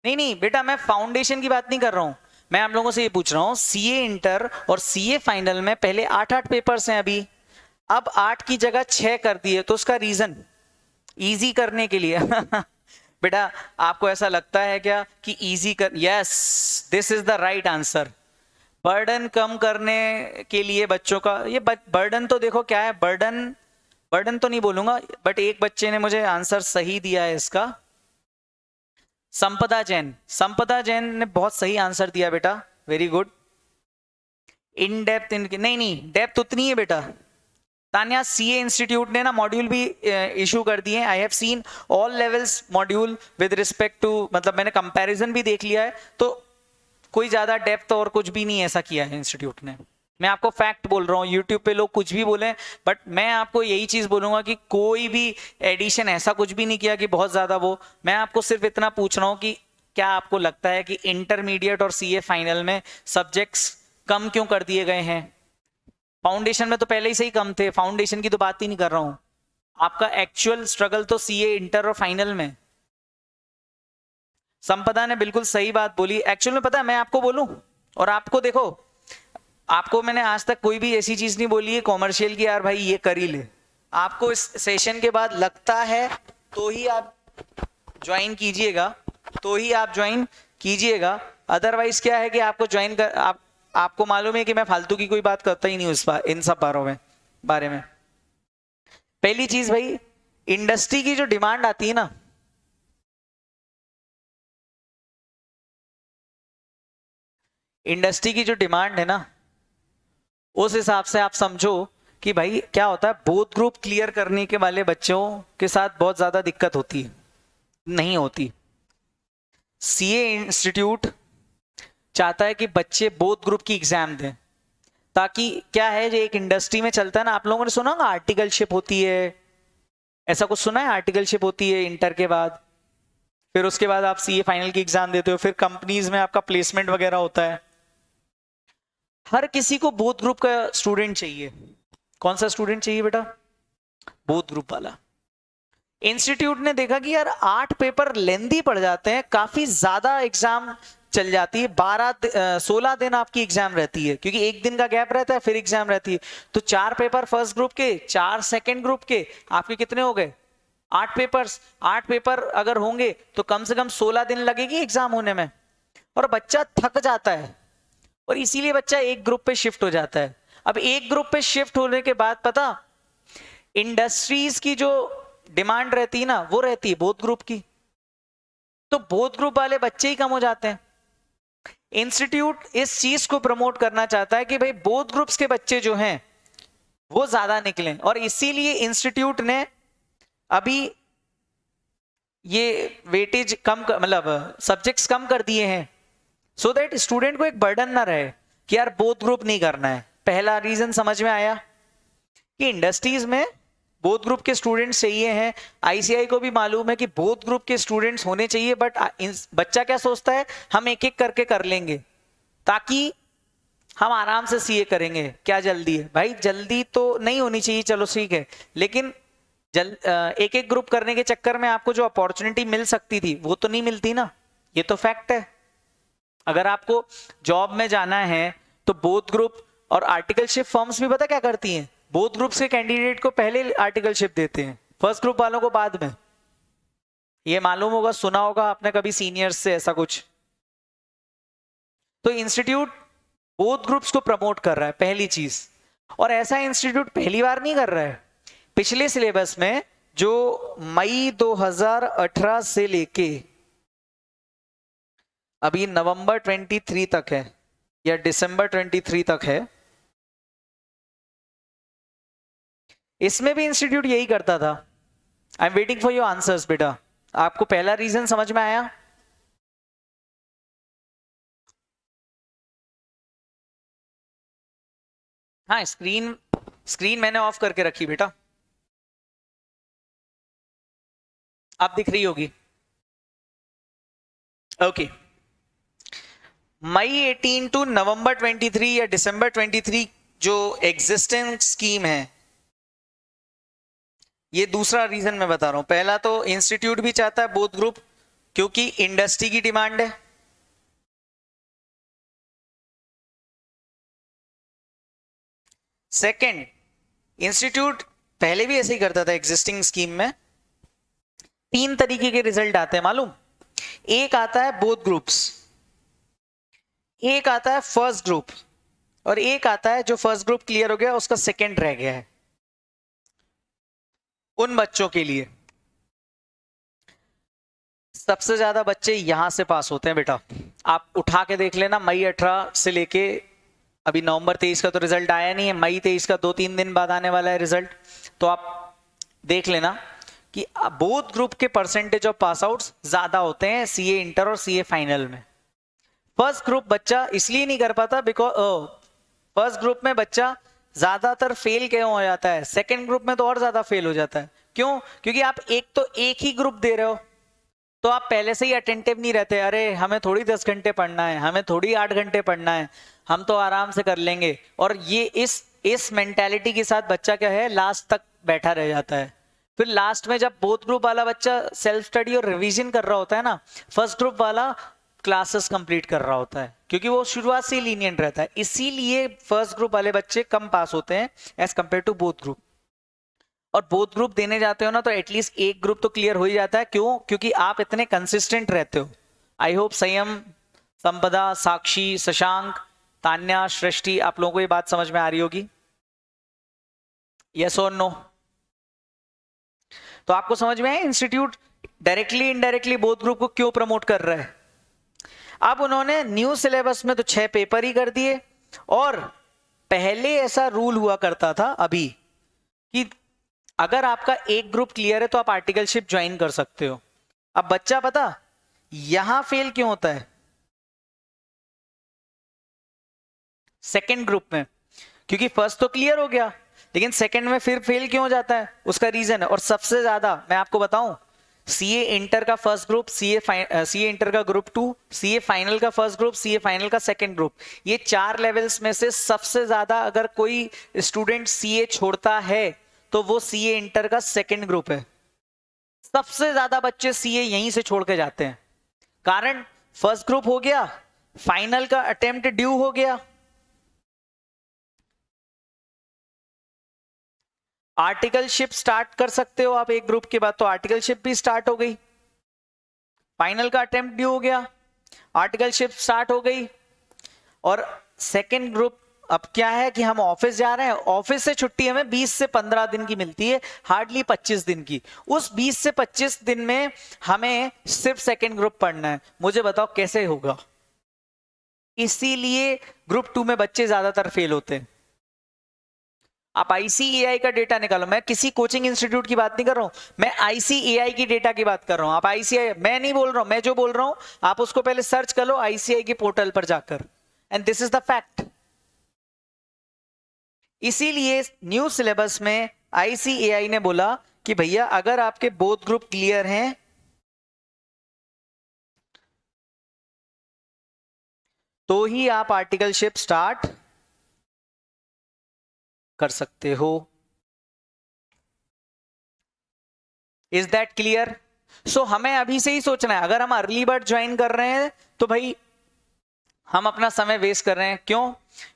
नहीं नहीं बेटा, मैं फाउंडेशन की बात नहीं कर रहा हूं, मैं आप लोगों से ये पूछ रहा हूं सीए इंटर और सीए फाइनल में पहले 8-8 पेपर्स हैं अभी, अब 8 की जगह 6 कर दिए, तो उसका रीजन इजी करने के लिए बेटा आपको ऐसा लगता है क्या कि इजी कर, yes this is the right answer. Burden कम करने के लिए बच्चों का, ये बर्डन तो देखो क्या है, बर्डन तो नहीं बोलूंगा, बट एक बच्चे ने मुझे आंसर सही दिया है इसका, संपदा जैन ने बहुत सही आंसर दिया बेटा, वेरी गुड। इन डेप्थ नहीं डेप्थ उतनी है बेटा। तान्या, सीए इंस्टीट्यूट ने ना मॉड्यूल भी इशू कर दिए। I have seen all levels module with respect to, मतलब मैंने कंपैरिजन भी देख लिया है, तो कोई ज्यादा डेप्थ और कुछ भी नहीं ऐसा किया है इंस्टीट्यूट ने। मैं आपको फैक्ट बोल रहा हूँ, यूट्यूब पे लोग कुछ भी बोले, बट मैं आपको यही चीज बोलूंगा कि कोई भी एडिशन ऐसा कुछ भी नहीं किया कि बहुत ज्यादा वो। मैं आपको सिर्फ इतना पूछ रहा हूँ कि क्या आपको लगता है कि इंटरमीडिएट और सीए फाइनल में सब्जेक्ट्स कम क्यों कर दिए गए हैं? फाउंडेशन में तो पहले ही से ही कम थे, फाउंडेशन की तो बात ही नहीं कर रहा हूं, आपका एक्चुअल स्ट्रगल तो सीए इंटर और फाइनल में। संपदा ने बिल्कुल सही बात बोली। एक्चुअल में पता है मैं आपको बोलूं, और आपको देखो, आपको मैंने आज तक कोई भी ऐसी चीज नहीं बोली है कॉमर्शियल की यार भाई ये कर ही ले। आपको इस सेशन के बाद लगता है तो ही आप ज्वाइन कीजिएगा, तो ही आप ज्वाइन कीजिएगा, अदरवाइज क्या है कि आपको ज्वाइन कर, आपको मालूम है कि मैं फालतू की कोई बात करता ही नहीं उस इन सब बारे में। पहली चीज भाई, इंडस्ट्री की जो डिमांड आती है ना, इंडस्ट्री की जो डिमांड है ना, उस हिसाब से आप समझो कि भाई क्या होता है, बोथ ग्रुप क्लियर करने के वाले बच्चों के साथ बहुत ज्यादा दिक्कत होती है, नहीं होती। सीए इंस्टीट्यूट चाहता है कि बच्चे बोथ ग्रुप की एग्जाम दें, ताकि क्या है जो एक इंडस्ट्री में चलता है ना, आप लोगों ने सुना होगा आर्टिकलशिप होती है, ऐसा कुछ सुना है? आर्टिकलशिप होती है इंटर के बाद, फिर उसके बाद आप सीए फाइनल की एग्जाम देते हो, फिर कंपनीज में आपका प्लेसमेंट वगैरह होता है। हर किसी को बोथ ग्रुप का स्टूडेंट चाहिए। कौन सा स्टूडेंट चाहिए बेटा? बोथ ग्रुप वाला। इंस्टीट्यूट ने देखा कि यार 8 पेपर लेंदी पड़ जाते हैं, काफी ज्यादा एग्जाम चल जाती है, 16 दिन आपकी एग्जाम रहती है, क्योंकि एक दिन का गैप रहता है फिर एग्जाम रहती है, तो 4 पेपर फर्स्ट ग्रुप के, 4 सेकंड ग्रुप के, आपके कितने हो गए? 8 पेपर्स। 8 पेपर अगर होंगे तो कम से कम 16 दिन लगेगी एग्जाम होने में, और बच्चा थक जाता है, और इसीलिए बच्चा एक ग्रुप पे शिफ्ट हो जाता है। अब एक ग्रुप पे शिफ्ट होने के बाद पता, इंडस्ट्रीज की जो डिमांड रहती है ना, वो रहती है बोथ ग्रुप की, तो बोथ ग्रुप वाले बच्चे ही कम हो जाते हैं। इंस्टीट्यूट इस चीज को प्रमोट करना चाहता है कि भाई बोथ ग्रुप्स के बच्चे जो हैं वो ज्यादा निकलें, और इसीलिए इंस्टीट्यूट ने अभी ये वेटेज कम, मतलब सब्जेक्ट्स कम कर दिए हैं, सो दैट स्टूडेंट को एक बर्डन ना रहे कि यार बोथ ग्रुप नहीं करना है। पहला रीजन समझ में आया कि इंडस्ट्रीज में बोथ ग्रुप के स्टूडेंट्स चाहिए हैं, आईसीआई को भी मालूम है कि बोथ ग्रुप के स्टूडेंट्स होने चाहिए, बट बच्चा क्या सोचता है, हम एक एक करके कर लेंगे ताकि हम आराम से सीए करेंगे, क्या जल्दी है भाई? जल्दी तो नहीं होनी चाहिए, चलो ठीक है, लेकिन एक एक ग्रुप करने के चक्कर में आपको जो अपॉर्चुनिटी मिल सकती थी वो तो नहीं मिलती ना, ये तो फैक्ट है। अगर आपको जॉब में जाना है तो बोथ ग्रुप और आर्टिकलशिप फर्म्स भी पता क्या करती हैं, बोथ ग्रुप्स के कैंडिडेट को पहले आर्टिकलशिप देते हैं, फर्स्ट ग्रुप वालों को बाद में। ये मालूम होगा, सुना होगा आपने कभी सीनियर्स से ऐसा कुछ। तो इंस्टीट्यूट बोथ ग्रुप्स को प्रमोट कर रहा है, पहली चीज। और ऐसा इंस्टीट्यूट पहली बार नहीं कर रहा है, पिछले सिलेबस में जो मई 2018 से लेके अभी नवंबर 23 तक है या दिसंबर 23 तक है, इसमें भी इंस्टीट्यूट यही करता था। आई am waiting for your answers बेटा। आपको पहला रीजन समझ में आया? हाँ, स्क्रीन मैंने ऑफ करके रखी बेटा, आप दिख रही होगी। ओके, मई 18 टू नवंबर 23 या दिसंबर 23 जो एग्जिस्टिंग स्कीम है, ये दूसरा रीजन मैं बता रहा हूं। पहला तो इंस्टीट्यूट भी चाहता है बोथ ग्रुप, क्योंकि इंडस्ट्री की डिमांड है। सेकंड, इंस्टीट्यूट पहले भी ऐसे ही करता था एग्जिस्टिंग स्कीम में। 3 तरीके के रिजल्ट आते हैं मालूम, एक आता है बोथ ग्रुप्स, एक आता है फर्स्ट ग्रुप, और एक आता है जो फर्स्ट ग्रुप क्लियर हो गया उसका सेकंड रह गया है। उन बच्चों के लिए सबसे ज्यादा बच्चे यहां से पास होते हैं बेटा। आप उठा के देख लेना, मई 18 से लेके अभी नवंबर 23 का तो रिजल्ट आया नहीं है, मई 23 का 2-3 दिन बाद आने वाला है रिजल्ट। तो आप देख लेना कि बोथ ग्रुप के परसेंटेज ऑफ पास आउट्स ज्यादा होते हैं सीए इंटर और सीए फाइनल में। फर्स्ट ग्रुप बच्चा इसलिए नहीं कर पाता बिकॉज फर्स्ट ग्रुप में बच्चा ज्यादातर फेल क्यों हो जाता है, सेकंड ग्रुप में तो और ज्यादा फेल हो जाता है। क्यों? क्योंकि आप एक ही ग्रुप दे रहे हो, तो आप पहले से ही अटेंटिव नहीं रहते। अरे हमें थोड़ी 10 घंटे पढ़ना है, हमें थोड़ी 8 घंटे पढ़ना है, हम तो आराम से कर लेंगे। और ये इस मेंटालिटी के साथ बच्चा क्या है, लास्ट तक बैठा रह जाता है। फिर लास्ट में जब बोथ ग्रुप वाला बच्चा सेल्फ स्टडी और रिवीजन कर रहा होता है ना, फर्स्ट ग्रुप वाला क्लासेस कंप्लीट कर रहा होता है, क्योंकि वो शुरुआत से ही लीनियंट रहता है। इसीलिए फर्स्ट ग्रुप वाले बच्चे कम पास होते हैं as compared to both group. और बोथ ग्रुप देने जाते हो ना तो एटलीस्ट एक ग्रुप तो क्लियर हो ही जाता है। क्यों? क्योंकि आप इतने कंसिस्टेंट रहते हो। आई होप संयम, संपदा, साक्षी, शशांक, तान्या, सृष्टि, आप लोगों को ये बात समझ में आ रही होगी। यस और नो? तो आपको समझ में आया institute directly indirectly both group को क्यों प्रमोट कर रहा है। अब उन्होंने न्यू सिलेबस में तो 6 पेपर ही कर दिए, और पहले ऐसा रूल हुआ करता था अभी कि अगर आपका एक ग्रुप क्लियर है तो आप आर्टिकलशिप ज्वाइन कर सकते हो। अब बच्चा पता यहां फेल क्यों होता है सेकंड ग्रुप में, क्योंकि फर्स्ट तो क्लियर हो गया लेकिन सेकंड में फिर फेल क्यों हो जाता है, उसका रीजन है। और सबसे ज्यादा मैं आपको बताऊं, सीए इंटर का फर्स्ट ग्रुप, सीए इंटर का ग्रुप 2, सीए फाइनल का फर्स्ट ग्रुप, सीए फाइनल का सेकंड ग्रुप, ये 4 लेवल्स में से सबसे ज्यादा अगर कोई स्टूडेंट सीए छोड़ता है तो वो सीए इंटर का सेकंड ग्रुप है। सबसे ज्यादा बच्चे सीए यहीं से छोड़ के जाते हैं। कारण फर्स्ट ग्रुप हो गया, फाइनल का अटेम्प्ट ड्यू हो गया, आर्टिकलशिप स्टार्ट कर सकते हो आप एक ग्रुप के बाद, तो आर्टिकलशिप भी स्टार्ट हो गई, फाइनल का अटेम्प्ट ड्यू हो गया, आर्टिकलशिप स्टार्ट हो गई। और सेकंड ग्रुप अब क्या है कि हम ऑफिस जा रहे हैं, ऑफिस से छुट्टी हमें 20 से 15 दिन की मिलती है, हार्डली 25 दिन की। उस 20 से 25 दिन में हमें सिर्फ सेकंड ग्रुप पढ़ना है। मुझे बताओ कैसे होगा? इसीलिए ग्रुप 2 में बच्चे ज्यादातर फेल होते हैं। आप आईसीएआई का डेटा निकालो, मैं किसी कोचिंग इंस्टीट्यूट की बात नहीं कर रहा हूं, मैं आईसीएआई की डेटा की बात कर रहा हूं। आप आईसीएआई, मैं नहीं बोल रहा हूं, मैं जो बोल रहा हूं आप उसको पहले सर्च कर लो आईसीएआई के पोर्टल पर जाकर, and this is the fact. इसीलिए न्यू सिलेबस में आईसीएआई ने बोला कि भैया अगर आपके बोथ ग्रुप क्लियर हैं तो ही आप आर्टिकलशिप स्टार्ट कर सकते हो। Is that clear? सो हमें अभी से ही सोचना है, अगर हम अर्ली बर्ड ज्वाइन कर रहे हैं तो भाई हम अपना समय वेस्ट कर रहे हैं। क्यों?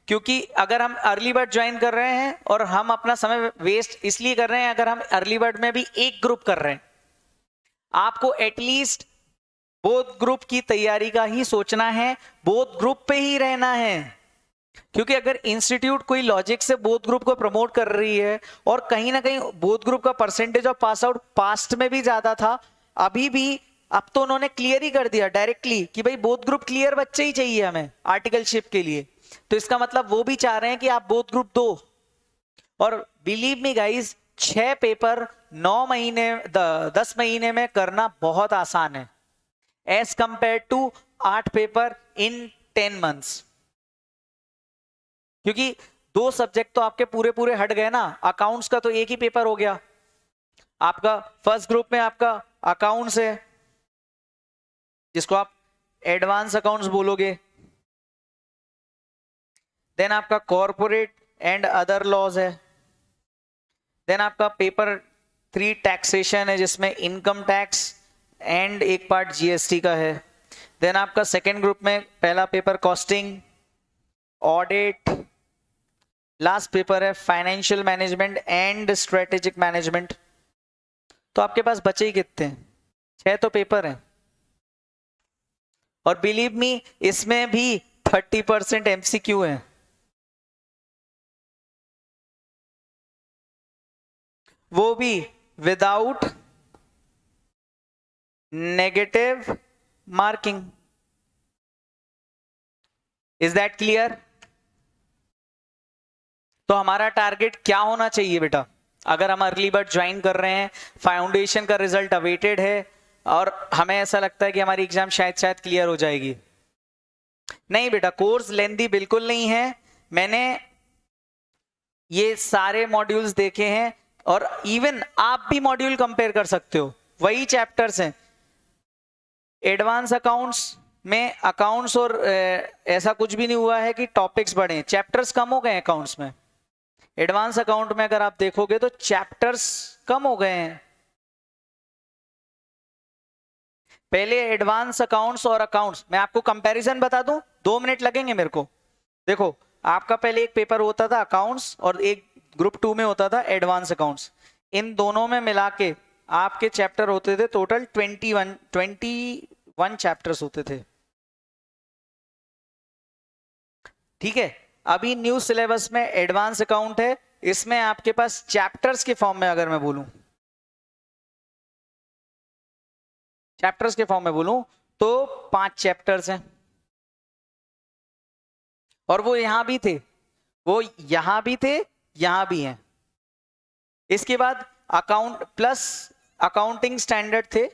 क्योंकि अगर हम अर्ली बर्ड ज्वाइन कर रहे हैं और हम अपना समय वेस्ट इसलिए कर रहे हैं, अगर हम अर्ली बर्ड में भी एक ग्रुप कर रहे हैं, आपको एटलीस्ट बोथ ग्रुप की तैयारी का ही सोचना है, बोथ ग्रुप पे ही रहना है। क्योंकि अगर इंस्टीट्यूट कोई लॉजिक से बोथ ग्रुप को प्रमोट कर रही है और कहीं ना कहीं बोथ ग्रुप का percentage of pass out past में भी ज्यादा था, अभी भी, अब तो उन्होंने क्लियर ही कर दिया डायरेक्टली कि भाई बोथ ग्रुप क्लियर बच्चे ही चाहिए हमें आर्टिकलशिप के लिए, तो इसका मतलब वो भी चाह रहे हैं कि आप बोथ ग्रुप दो। और बिलीव मी गाइस, 6 पेपर 9 महीने 10 महीने में करना बहुत आसान है as compared to 8 paper in 10 months. क्योंकि 2 सब्जेक्ट तो आपके पूरे पूरे हट गए ना। अकाउंट्स का तो एक ही पेपर हो गया आपका, फर्स्ट ग्रुप में आपका अकाउंट्स है जिसको आप एडवांस अकाउंट्स बोलोगे, देन आपका कॉर्पोरेट एंड अदर लॉज है, देन आपका पेपर 3 टैक्सेशन है जिसमें इनकम टैक्स एंड एक पार्ट जीएसटी का है, देन आपका सेकेंड ग्रुप में पहला paper costing, audit, last paper है financial management and strategic management. तो आपके पास बचे ही कितने हैं? 6 तो पेपर हैं। और बिलीव मी, इसमें भी 30% एमसीक्यू है। वो भी without negative marking. Is that clear? तो हमारा टारगेट क्या होना चाहिए बेटा? अगर हम अर्ली बर्ड ज्वाइन कर रहे हैं, फाउंडेशन का रिजल्ट अवेटेड है और हमें ऐसा लगता है कि हमारी एग्जाम शायद क्लियर हो जाएगी, नहीं बेटा, कोर्स लेंथी बिल्कुल नहीं है। मैंने ये सारे मॉड्यूल्स देखे हैं और इवन आप भी मॉड्यूल कंपेयर कर सकते हो, वही चैप्टर्स हैं। एडवांस अकाउंट्स में अकाउंट्स और ऐसा कुछ भी नहीं हुआ है कि टॉपिक्स बढ़े, चैप्टर्स कम हो गए अकाउंट्स में। एडवांस अकाउंट में अगर आप देखोगे तो चैप्टर्स कम हो गए हैं। पहले एडवांस अकाउंट्स और अकाउंट्स, मैं आपको कंपैरिजन बता दूं, 2 मिनट लगेंगे मेरे को। देखो, आपका पहले एक पेपर होता था अकाउंट्स और एक ग्रुप 2 में होता था एडवांस अकाउंट्स। इन दोनों में मिला के आपके चैप्टर होते थे टोटल 21 चैप्टर्स होते थे। ठीक है, अभी न्यू सिलेबस में एडवांस अकाउंट है, इसमें आपके पास चैप्टर्स के फॉर्म में, अगर मैं बोलूं चैप्टर्स के फॉर्म में बोलूं तो 5 चैप्टर्स हैं। और वो यहां भी थे, वो यहां भी थे, यहां भी हैं। इसके बाद अकाउंट प्लस अकाउंटिंग स्टैंडर्ड थे।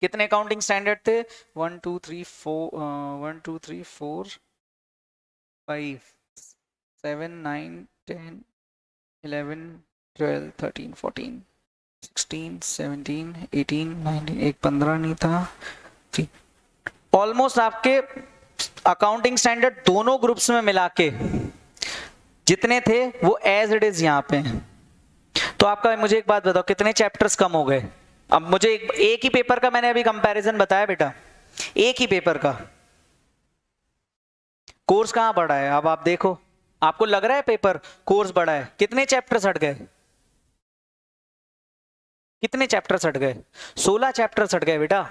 कितने अकाउंटिंग स्टैंडर्ड थे? 1 2 3 4 5 7 9 10 11 12 13 14 16 17 18 19, एक 15 नहीं था। ऑलमोस्ट आपके अकाउंटिंग स्टैंडर्ड दोनों ग्रुप्स में मिला के जितने थे वो एज इट इज यहां पे हैं। तो आपका, मुझे एक बात बताओ, कितने चैप्टर्स कम हो गए? अब मुझे एक ही पेपर का मैंने अभी कंपैरिजन बताया बेटा, एक ही पेपर का। कोर्स कहां बढ़ा है? अब आप देखो, आपको लग रहा है पेपर कोर्स बढ़ा है? कितने चैप्टर्स हट गए? कितने चैप्टर्स हट गए? 16 चैप्टर्स हट गए बेटा,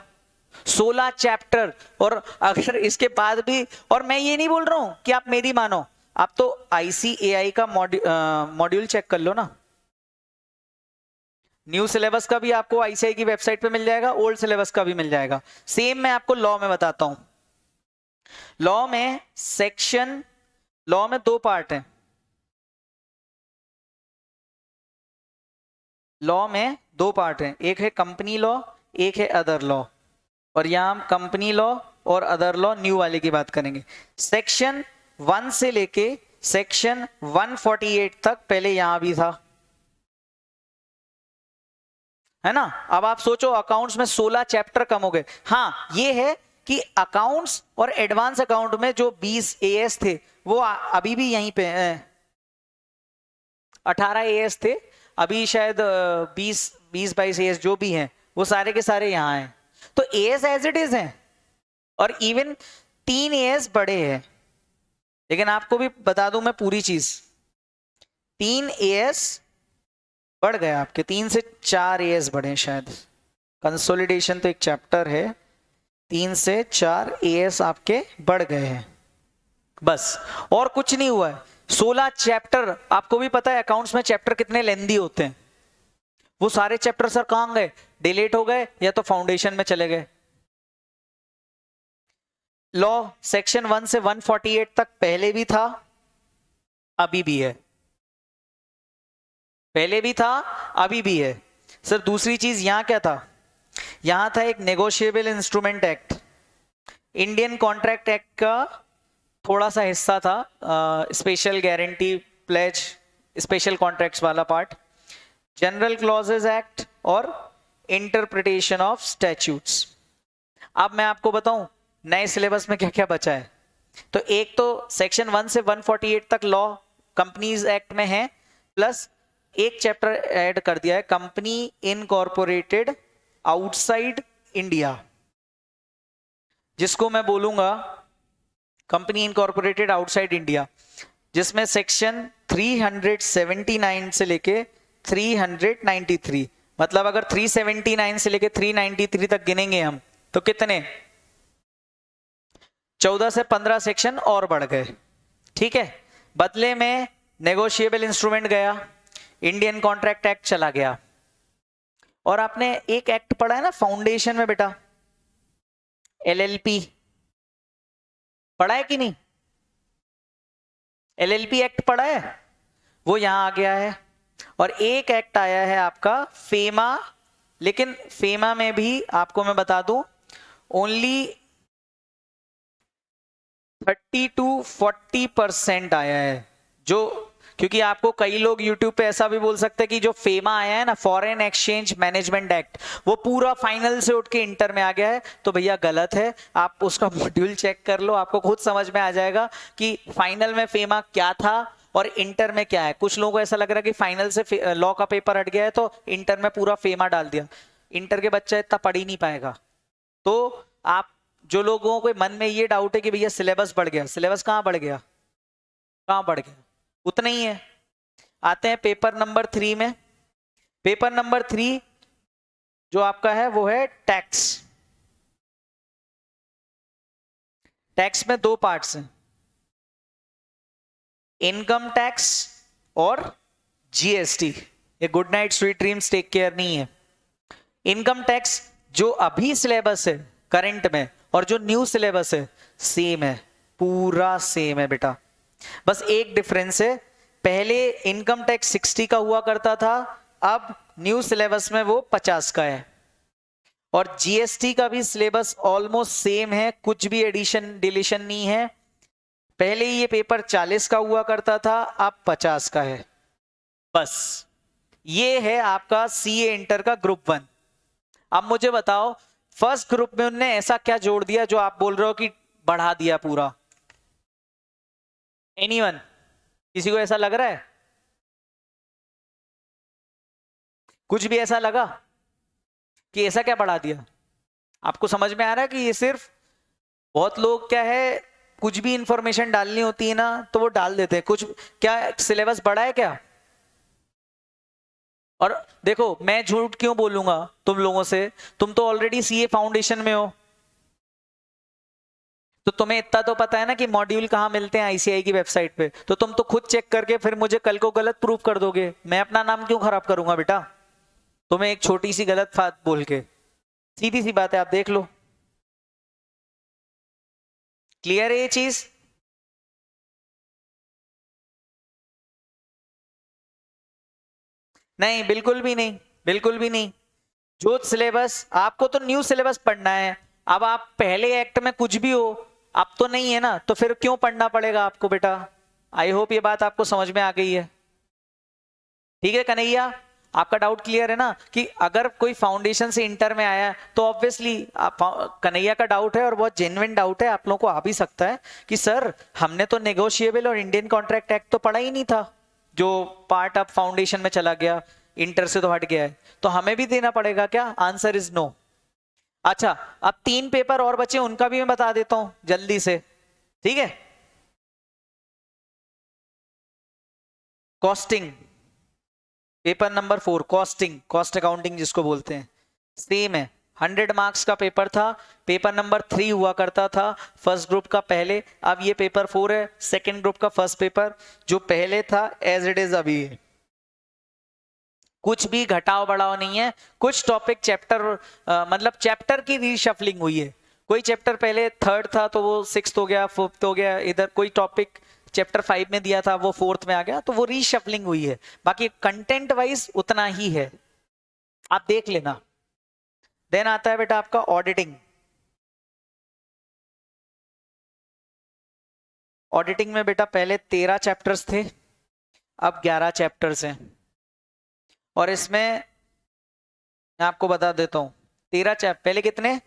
16 चैप्टर। और अगर इसके बाद भी, और मैं ये नहीं बोल रहा हूं कि आप मेरी मानो, आप तो ICAI का मॉड्यूल चेक कर लो ना। न्यू सिलेबस का भी आपको ICAI की वेबसाइट पे मिल जाएगा, ओल्ड सिलेबस का भी मिल जाएगा। सेम मैं आपको लॉ में बताता हूं। लॉ में सेक्शन, लॉ में 2 पार्ट हैं। लॉ में 2 पार्ट हैं, एक है कंपनी लॉ, एक है अदर लॉ। और यहां हम कंपनी लॉ और अदर लॉ न्यू वाले की बात करेंगे। सेक्शन 1 से लेके सेक्शन 148 तक पहले यहां भी था, है ना। अब आप सोचो, अकाउंट्स में 16 चैप्टर कम हो गए। हाँ, ये है कि अकाउंट्स और एडवांस अकाउंट में जो 20 AS थे वो अभी भी यहीं पे हैं। 18 AS थे, अभी शायद 20 20-22 एएस जो भी हैं वो सारे के सारे यहाँ हैं, तो एएस एज इट इज हैं, और इवन 3 एएस बड़े हैं। लेकिन आपको भी बता दूं मैं पूरी चीज, 3 एएस बढ़ गए आपके, 3 से 4 एएस बढ़े शायद, कंसोलिडेशन तो एक चैप्टर है, 3 से 4 एएस आपके बढ़ गए हैं, बस और कुछ नहीं हुआ है। 16 चैप्टर, आपको भी पता है अकाउंट्स में चैप्टर कितने लेंदी होते हैं, वो सारे चैप्टर सर कहां गए, डिलीट हो गए या तो फाउंडेशन में चले गए। लॉ सेक्शन 1 से 148 तक पहले भी था, अभी भी है, पहले भी था अभी भी है। सर दूसरी चीज यहां क्या था, यहां था एक negotiable instrument act, Indian contract act का थोड़ा सा हिस्सा था, special guarantee pledge special contracts वाला पार्ट, जनरल क्लॉजेज एक्ट और इंटरप्रिटेशन ऑफ स्टैट्यूट्स। अब मैं आपको बताऊं नए सिलेबस में क्या क्या बचा है। तो एक तो सेक्शन 1 से 148 तक लॉ कंपनीज एक्ट में है, प्लस एक चैप्टर ऐड कर दिया है कंपनी इनकॉर्पोरेटेड आउटसाइड इंडिया, जिसको मैं बोलूंगा कंपनी इनकॉर्पोरेटेड आउटसाइड इंडिया, जिसमें सेक्शन 379 से लेके 393, मतलब अगर 379 से लेके 393 तक गिनेंगे हम तो कितने 14 से 15 सेक्शन और बढ़ गए, ठीक है। बदले में नेगोशिएबल इंस्ट्रूमेंट गया, इंडियन कॉन्ट्रैक्ट एक्ट चला गया, और आपने एक एक्ट पढ़ा है ना फाउंडेशन में बेटा, एलएलपी पढ़ा है कि नहीं, एलएलपी एक्ट पढ़ा है, वो यहां आ गया है। और एक एक्ट आया है आपका फेमा, लेकिन फेमा में भी आपको मैं बता दूं ओनली 30 to 40% आया है, जो क्योंकि आपको कई लोग YouTube पे ऐसा भी बोल सकते हैं कि जो फेमा आया है ना, फॉरेन एक्सचेंज मैनेजमेंट एक्ट, वो पूरा फाइनल से उठ के इंटर में आ गया है, तो भैया गलत है, आप उसका मॉड्यूल चेक कर लो, आपको खुद समझ में आ जाएगा कि फाइनल में फेमा क्या था और इंटर में क्या है। कुछ लोगों को ऐसा लग रहा है कि फाइनल से लॉ का पेपर हट गया है तो इंटर में पूरा फेमा डाल दिया, इंटर के बच्चा इतना पढ़ ही नहीं पाएगा। तो आप जो लोगों को मन में ये डाउट है कि भैया सिलेबस बढ़ गया, सिलेबस कहाँ बढ़ गया, कहाँ बढ़ गया, उतना ही है। आते हैं पेपर नंबर 3 में। पेपर नंबर 3 जो आपका है वो है टैक्स। टैक्स में 2 पार्ट्स हैं, इनकम टैक्स और जीएसटी। ये good night sweet dreams take care नहीं है। इनकम टैक्स जो अभी सिलेबस है करंट में और जो न्यू सिलेबस है सेम है, पूरा सेम है बेटा, बस एक डिफरेंस है, पहले इनकम टैक्स 60 का हुआ करता था, अब न्यू सिलेबस में वो 50 का है। और जीएसटी का भी सिलेबस ऑलमोस्ट सेम है, कुछ भी एडिशन डिलीशन नहीं है। पहले ये पेपर 40 का हुआ करता था, अब 50 का है। बस ये है आपका सीए इंटर का ग्रुप 1। अब मुझे बताओ फर्स्ट ग्रुप में उनने ऐसा क्या जोड़ दिया जो आप बोल रहे हो कि बढ़ा दिया पूरा? एनीवन, किसी को ऐसा लग रहा है? कुछ भी ऐसा लगा कि ऐसा क्या बढ़ा दिया? आपको समझ में आ रहा है कि ये सिर्फ बहुत लोग क्या है, कुछ भी इंफॉर्मेशन डालनी होती है ना तो वो डाल देते हैं। कुछ क्या सिलेबस बढ़ा है क्या? और देखो मैं झूठ क्यों बोलूंगा तुम लोगों से, तुम तो ऑलरेडी सीए फाउंडेशन में हो, तो तुम्हें इतना तो पता है ना कि मॉड्यूल कहां मिलते हैं आईसीआई की वेबसाइट पे, तो तुम तो खुद चेक करके फिर मुझे कल को गलत प्रूफ कर दोगे। मैं अपना नाम क्यों खराब करूंगा बेटा तुम्हें एक छोटी सी गलत बात बोल के? सीधी सी बात है, आप देख लो। क्लियर है ये चीज? नहीं, बिल्कुल भी नहीं, बिल्कुल भी नहीं। जो सिलेबस आपको तो न्यू सिलेबस पढ़ना है, अब आप पहले एक्ट में कुछ भी हो, अब तो नहीं है ना, तो फिर क्यों पढ़ना पड़ेगा आपको बेटा? आई होप ये बात आपको समझ में आ गई है। ठीक है कन्हैया, आपका डाउट क्लियर है ना कि अगर कोई फाउंडेशन से इंटर में आया तो ऑब्वियसली कन्हैया का डाउट है और बहुत जेन्युइन डाउट है, आप लोगों को आ भी सकता है कि सर हमने तो नेगोशिएबल और इंडियन कॉन्ट्रैक्ट एक्ट तो पढ़ा ही नहीं था, जो पार्ट अब फाउंडेशन में चला गया। इंटर से तो हट गया है, तो हमें भी देना पड़ेगा क्या? Answer is no. अच्छा, अब 3 पेपर और बचे, उनका भी मैं बता देता हूं जल्दी से, ठीक है। Costing, paper number 4 costing, cost accounting जिसको बोलते हैं, सेम है, 100 मार्क्स का पेपर था। पेपर नंबर 3 हुआ करता था फर्स्ट ग्रुप का पहले, अब ये पेपर 4 है सेकंड ग्रुप का फर्स्ट पेपर। जो पहले था एज इट इज अभी है, कुछ भी घटाव बढ़ाव नहीं है। कुछ टॉपिक चैप्टर मतलब चैप्टर की रीशफलिंग हुई है। कोई चैप्टर पहले 3rd था तो वो 6th हो गया, 4th हो गया, इधर कोई टॉपिक चैप्टर 5 में दिया था वो 4th में आ गया, तो वो रीशफलिंग हुई है। बाकी कंटेंट वाइज उतना ही है, आप देख लेना। देन आता है बेटा आपका ऑडिटिंग। ऑडिटिंग में बेटा पहले 13 चैप्टर्स थे, अब 11 चैप्टर्स हैं। और इसमें मैं आपको बता देता हूं, 13 चैप्टर पहले कितने,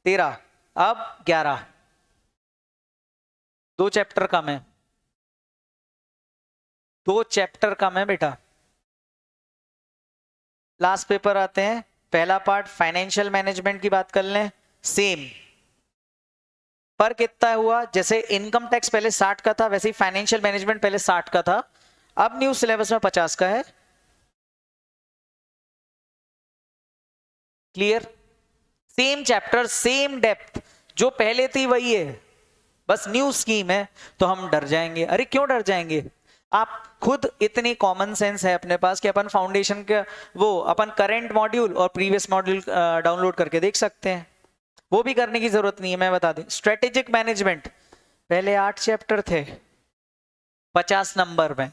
13, अब 11, 2 चैप्टर कम है, 2 चैप्टर कम है बेटा। लास्ट पेपर आते हैं, पहला पार्ट फाइनेंशियल मैनेजमेंट की बात कर लें, सेम। पर कितना हुआ, जैसे इनकम टैक्स पहले 60 का था, वैसे ही फाइनेंशियल मैनेजमेंट पहले 60 का था, अब न्यू सिलेबस में 50 का है। Clear? Same chapter same depth, जो पहले थी वही है, बस न्यू स्कीम है। तो हम डर जाएंगे, अरे क्यों डर जाएंगे? आप खुद इतनी कॉमन सेंस है अपने पास कि अपन फाउंडेशन के वो अपन करंट मॉड्यूल और प्रीवियस मॉड्यूल डाउनलोड करके देख सकते हैं, वो भी करने की जरूरत नहीं है। मैं बता दें, स्ट्रेटेजिक मैनेजमेंट पहले 8 चैप्टर थे 50 नंबर में,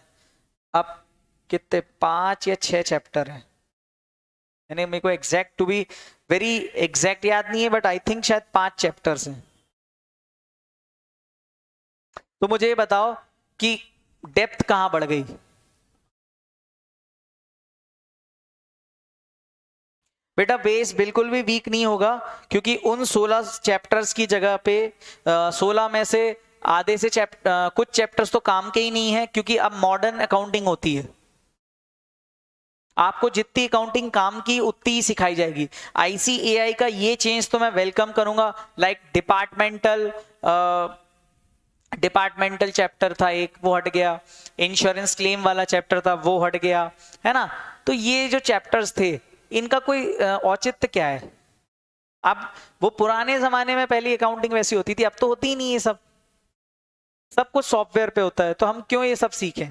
अब कितने 5 या 6 चैप्टर हैं। यानी मेरे को exact to be very exact याद नहीं है, बट आई थिंक शायद 5 चैप्टर्स हैं। तो मुझे ये बताओ कि डेप्थ कहां बढ़ गई? बेटा बेस बिल्कुल भी वीक नहीं होगा, क्योंकि उन 16 चैप्टर्स की जगह पे 16 में से आधे से कुछ चैप्टर्स तो काम के ही नहीं है, क्योंकि अब मॉडर्न अकाउंटिंग होती है। आपको जितनी अकाउंटिंग काम की उतनी ही सिखाई जाएगी। आईसीएआई का ये चेंज तो मैं वेलकम करूंगा। लाइक डिपार्टमेंटल चैप्टर था एक, वो हट गया। इंश्योरेंस क्लेम वाला चैप्टर था, वो हट गया, है ना। तो ये जो चैप्टर्स थे इनका कोई औचित्य क्या है? अब वो पुराने जमाने में पहली अकाउंटिंग वैसी होती थी, अब तो होती ही नहीं है। सब कुछ सॉफ्टवेयर पे होता है, तो हम क्यों ये सब सीखें?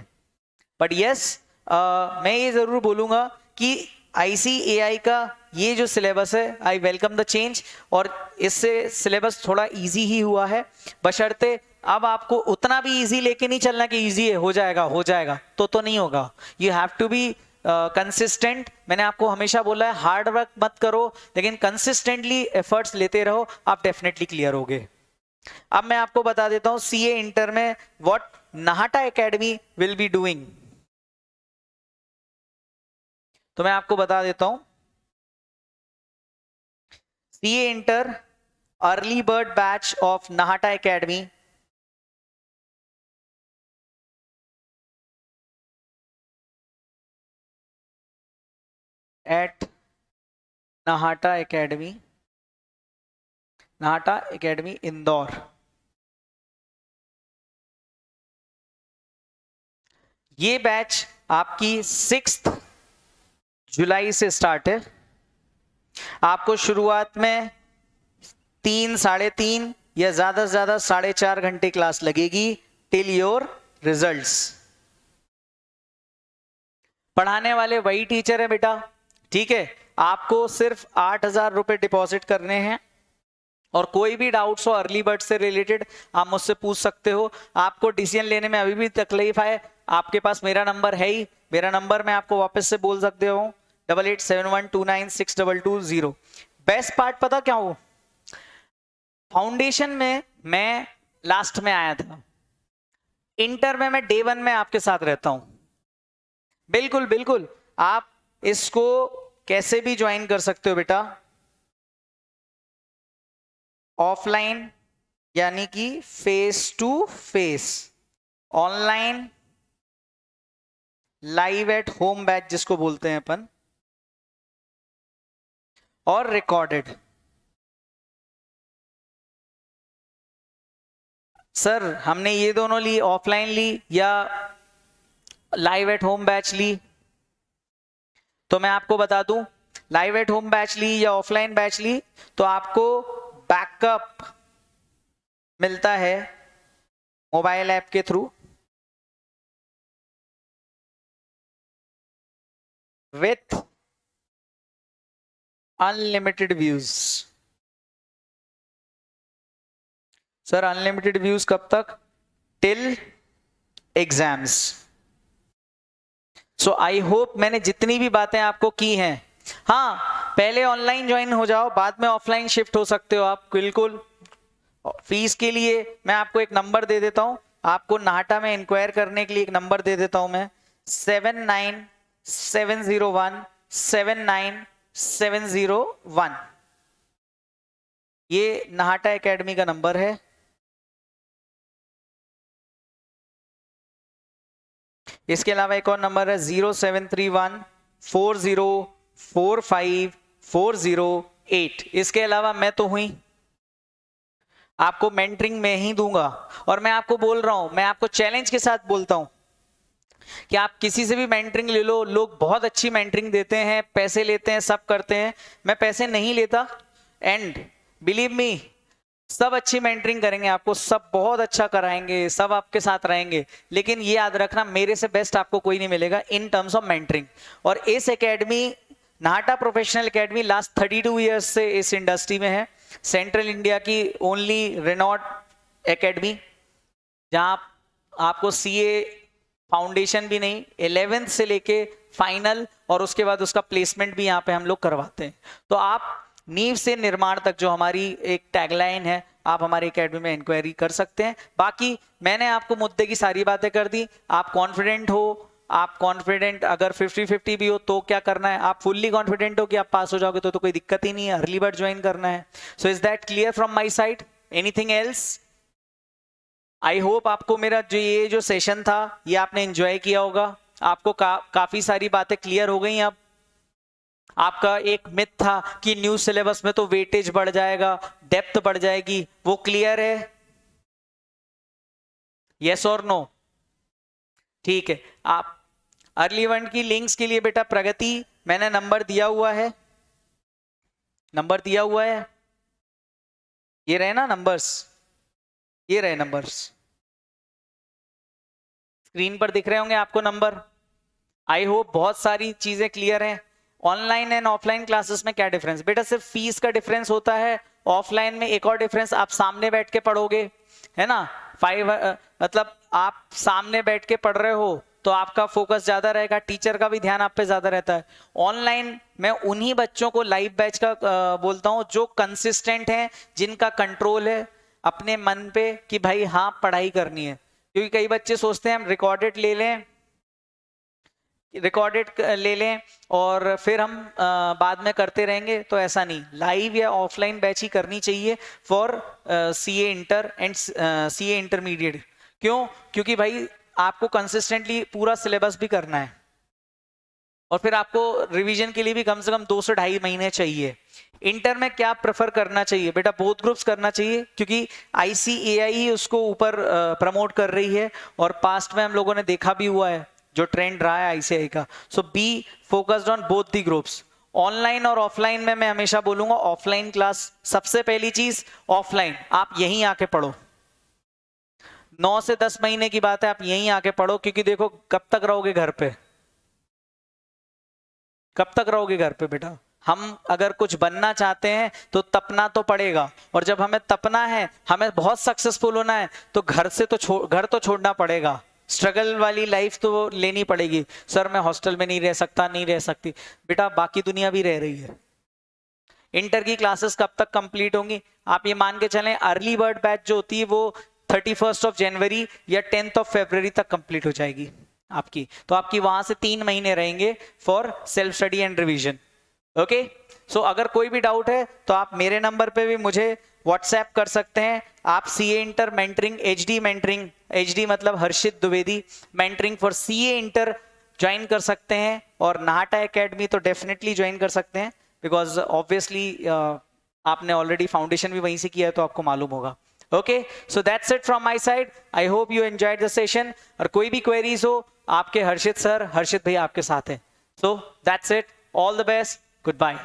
बट यस, मैं ये जरूर बोलूंगा कि आईसीएआई का ये जो सिलेबस है, आई वेलकम द चेंज, और इससे सिलेबस थोड़ा इजी ही हुआ है, बशर्ते अब आपको उतना भी इजी लेके नहीं चलना कि इजी है, हो जाएगा तो नहीं होगा। You have to be consistent. मैंने आपको हमेशा बोला है हार्ड वर्क मत करो, लेकिन कंसिस्टेंटली एफर्ट्स लेते रहो, आप डेफिनेटली क्लियर होगे। अब मैं आपको बता देता हूं सीए इंटर में what Nahta academy will be doing. तो मैं आपको बता देता हूं, CA inter early bird batch of Nahta academy at Nahta academy Indore. ये बैच आपकी 6 जुलाई से स्टार्ट है। आपको शुरुआत में 3, 3.5 या ज्यादा से ज्यादा 4.5 घंटे क्लास लगेगी टिल योर रिजल्ट्स। पढ़ाने वाले वही टीचर है बेटा, ठीक है। आपको सिर्फ 8,000 रुपए डिपॉजिट करने हैं, और कोई भी डाउट्स हो अर्ली बर्ड से रिलेटेड आप मुझसे पूछ सकते हो। आपको डिसीजन लेने में अभी भी तकलीफ है, आपके पास मेरा नंबर है ही, मेरा नंबर मैं आपको वापस से बोल सकते हो 8871296220। बेस्ट पार्ट पता क्या हो, फाउंडेशन में मैं लास्ट में आया था, इंटर में मैं डे 1 में आपके साथ रहता हूं। बिल्कुल आप इसको कैसे भी ज्वाइन कर सकते हो बेटा, ऑफलाइन यानी कि face to face, online live at home batch जिसको बोलते हैं अपन, और रिकॉर्डेड। सर हमने ये दोनों ली, ऑफलाइन ली या लाइव एट होम बैच ली? तो मैं आपको बता दूं, लाइव एट होम बैच ली या ऑफलाइन बैच ली तो आपको बैकअप मिलता है मोबाइल ऐप के through with unlimited views. Sir unlimited views कब तक? Till exams. So I hope मैंने जितनी भी बातें आपको की हैं, हाँ पहले ऑनलाइन ज्वाइन हो जाओ, बाद में ऑफलाइन शिफ्ट हो सकते हो आप बिल्कुल। फीस के लिए मैं आपको एक नंबर दे देता हूं, आपको नाहटा में इंक्वायर करने के लिए एक नंबर दे देता हूं मैं, 7970179701। ये नाहटा एकेडमी का नंबर है। इसके अलावा एक और नंबर है 0731404540 इसके अलावा मैं तो हुई आपको मेंटरिंग में ही दूंगा। और मैं आपको बोल रहा हूं, मैं आपको चैलेंज के साथ बोलता हूं कि आप किसी से भी मेंटरिंग ले लो, लोग बहुत अच्छी मेंटरिंग देते हैं, पैसे लेते हैं, सब करते हैं। मैं पैसे नहीं लेता एंड बिलीव मी सब अच्छी मेंटरिंग करेंगे, आपको सब बहुत अच्छा कराएंगे, सब आपके साथ रहेंगे, लेकिन ये याद रखना मेरे से बेस्ट आपको कोई नहीं मिलेगा इन टर्म्स ऑफ मेंटरिंग। और इस academy Nahta professional academy last 32 years से इस इंडस्ट्री में है, सेंट्रल इंडिया की ओनली रेनॉट एकेडमी, जहां आपको सीए फाउंडेशन भी नहीं, 11th से लेके फाइनल और उसके बाद उसका प्लेसमेंट भी यहाँ पे हम लोग करवाते हैं। तो आप नींव से निर्माण तक जो हमारी एक टैगलाइन है, आप हमारी एकेडमी में इंक्वायरी कर सकते हैं। बाकी मैंने आपको मुद्दे की सारी बातें कर दी। आप कॉन्फिडेंट हो, आप कॉन्फिडेंट अगर 50-50 भी हो तो क्या करना है, आप फुल्ली कॉन्फिडेंट हो कि आप पास हो जाओगे तो कोई दिक्कत ही नहीं है, अर्ली बर्ड ज्वाइन करना है। So is that clear from my side? Anything else? I hope आपको मेरा ये जो सेशन था ये आपने एंजॉय किया होगा, आपको काफी सारी बातें क्लियर हो गई। अब आपका एक मिथ था कि न्यू सिलेबस में तो वेटेज बढ़ जाएगा, डेप्थ बढ़ जाएगी, वो क्लियर है? यस और नो? ठीक है। आप अर्ली वन की लिंक्स के लिए बेटा प्रगति मैंने नंबर दिया हुआ है, नंबर दिया हुआ है, ये रहे ना नंबर्स, ये रहे नंबर्स, स्क्रीन पर दिख रहे होंगे आपको नंबर। आई होप बहुत सारी चीजें क्लियर हैं। ऑनलाइन एंड ऑफलाइन क्लासेस में क्या डिफरेंस? बेटा सिर्फ फीस का डिफरेंस होता है। ऑफलाइन में एक और डिफरेंस, आप सामने बैठ के पढ़ोगे, है ना, मतलब आप सामने बैठ के पढ़ रहे हो तो आपका फोकस ज्यादा रहेगा, टीचर का भी ध्यान आप पे ज्यादा रहता है। ऑनलाइन मैं उन्हीं बच्चों को लाइव बैच का बोलता हूं जो कंसिस्टेंट हैं, जिनका कंट्रोल है अपने मन पे कि भाई हाँ पढ़ाई करनी है। क्योंकि कई बच्चे सोचते हैं हम रिकॉर्डेड ले लें और फिर हम बाद में करते रहेंगे, तो ऐसा नहीं, लाइव या ऑफलाइन बैच ही करनी चाहिए for CA inter and CA intermediate. क्यों? क्योंकि भाई आपको कंसिस्टेंटली पूरा सिलेबस भी करना है और फिर आपको रिवीजन के लिए भी कम से कम 2 से 2.5 महीने चाहिए। इंटर में क्या प्रेफर करना चाहिए बेटा? बोथ ग्रुप्स करना चाहिए, क्योंकि ICAI ही उसको ऊपर प्रमोट कर रही है और पास्ट में हम लोगों ने देखा भी हुआ है जो ट्रेंड रहा है ICAI का। So be focused on both the groups. Online और ऑफलाइन में मैं हमेशा बोलूंगा ऑफलाइन क्लास, सबसे पहली चीज ऑफलाइन, आप यहीं आके पढ़ो। 9 से 10 महीने की बात है, आप यहीं आके पढ़ो, क्योंकि देखो कब तक रहोगे घर पे, कब तक रहोगे घर पे बेटा? हम अगर कुछ बनना चाहते हैं तो तपना तो पड़ेगा, और जब हमें तपना है, हमें बहुत सक्सेसफुल होना है, तो घर से तो घर तो छोड़ना पड़ेगा, स्ट्रगल वाली लाइफ तो लेनी पड़ेगी। सर मैं हॉस्टल में नहीं रह सकता, नहीं रह सकती, बेटा बाकी दुनिया भी रह रही है। इंटर की क्लासेस कब तक कंप्लीट होंगी? आप ये मान के चलें अर्ली बर्ड बैच जो होती है वो 31 जनवरी या 10 फरवरी तक कंप्लीट हो जाएगी आपकी, तो आपकी वहां से 3 महीने रहेंगे for self study and revision. Okay, so अगर कोई भी डाउट है तो आप मेरे नंबर पे भी मुझे व्हाट्सएप कर सकते हैं। आप CA inter mentoring, HD mentoring, HD मतलब Harshit Dwivedi mentoring for CA inter join कर सकते हैं, और नाहटा एकेडमी तो डेफिनेटली ज्वाइन कर सकते हैं। बिकॉज ऑब्वियसली आपने ऑलरेडी फाउंडेशन भी वहीं से किया है तो आपको मालूम होगा. Okay, so that's it from my side. I hope you enjoyed the session. और कोई भी क्वेरीज हो, आपके हर्षित भैया आपके साथ है. So that's it. All the best. Good bye.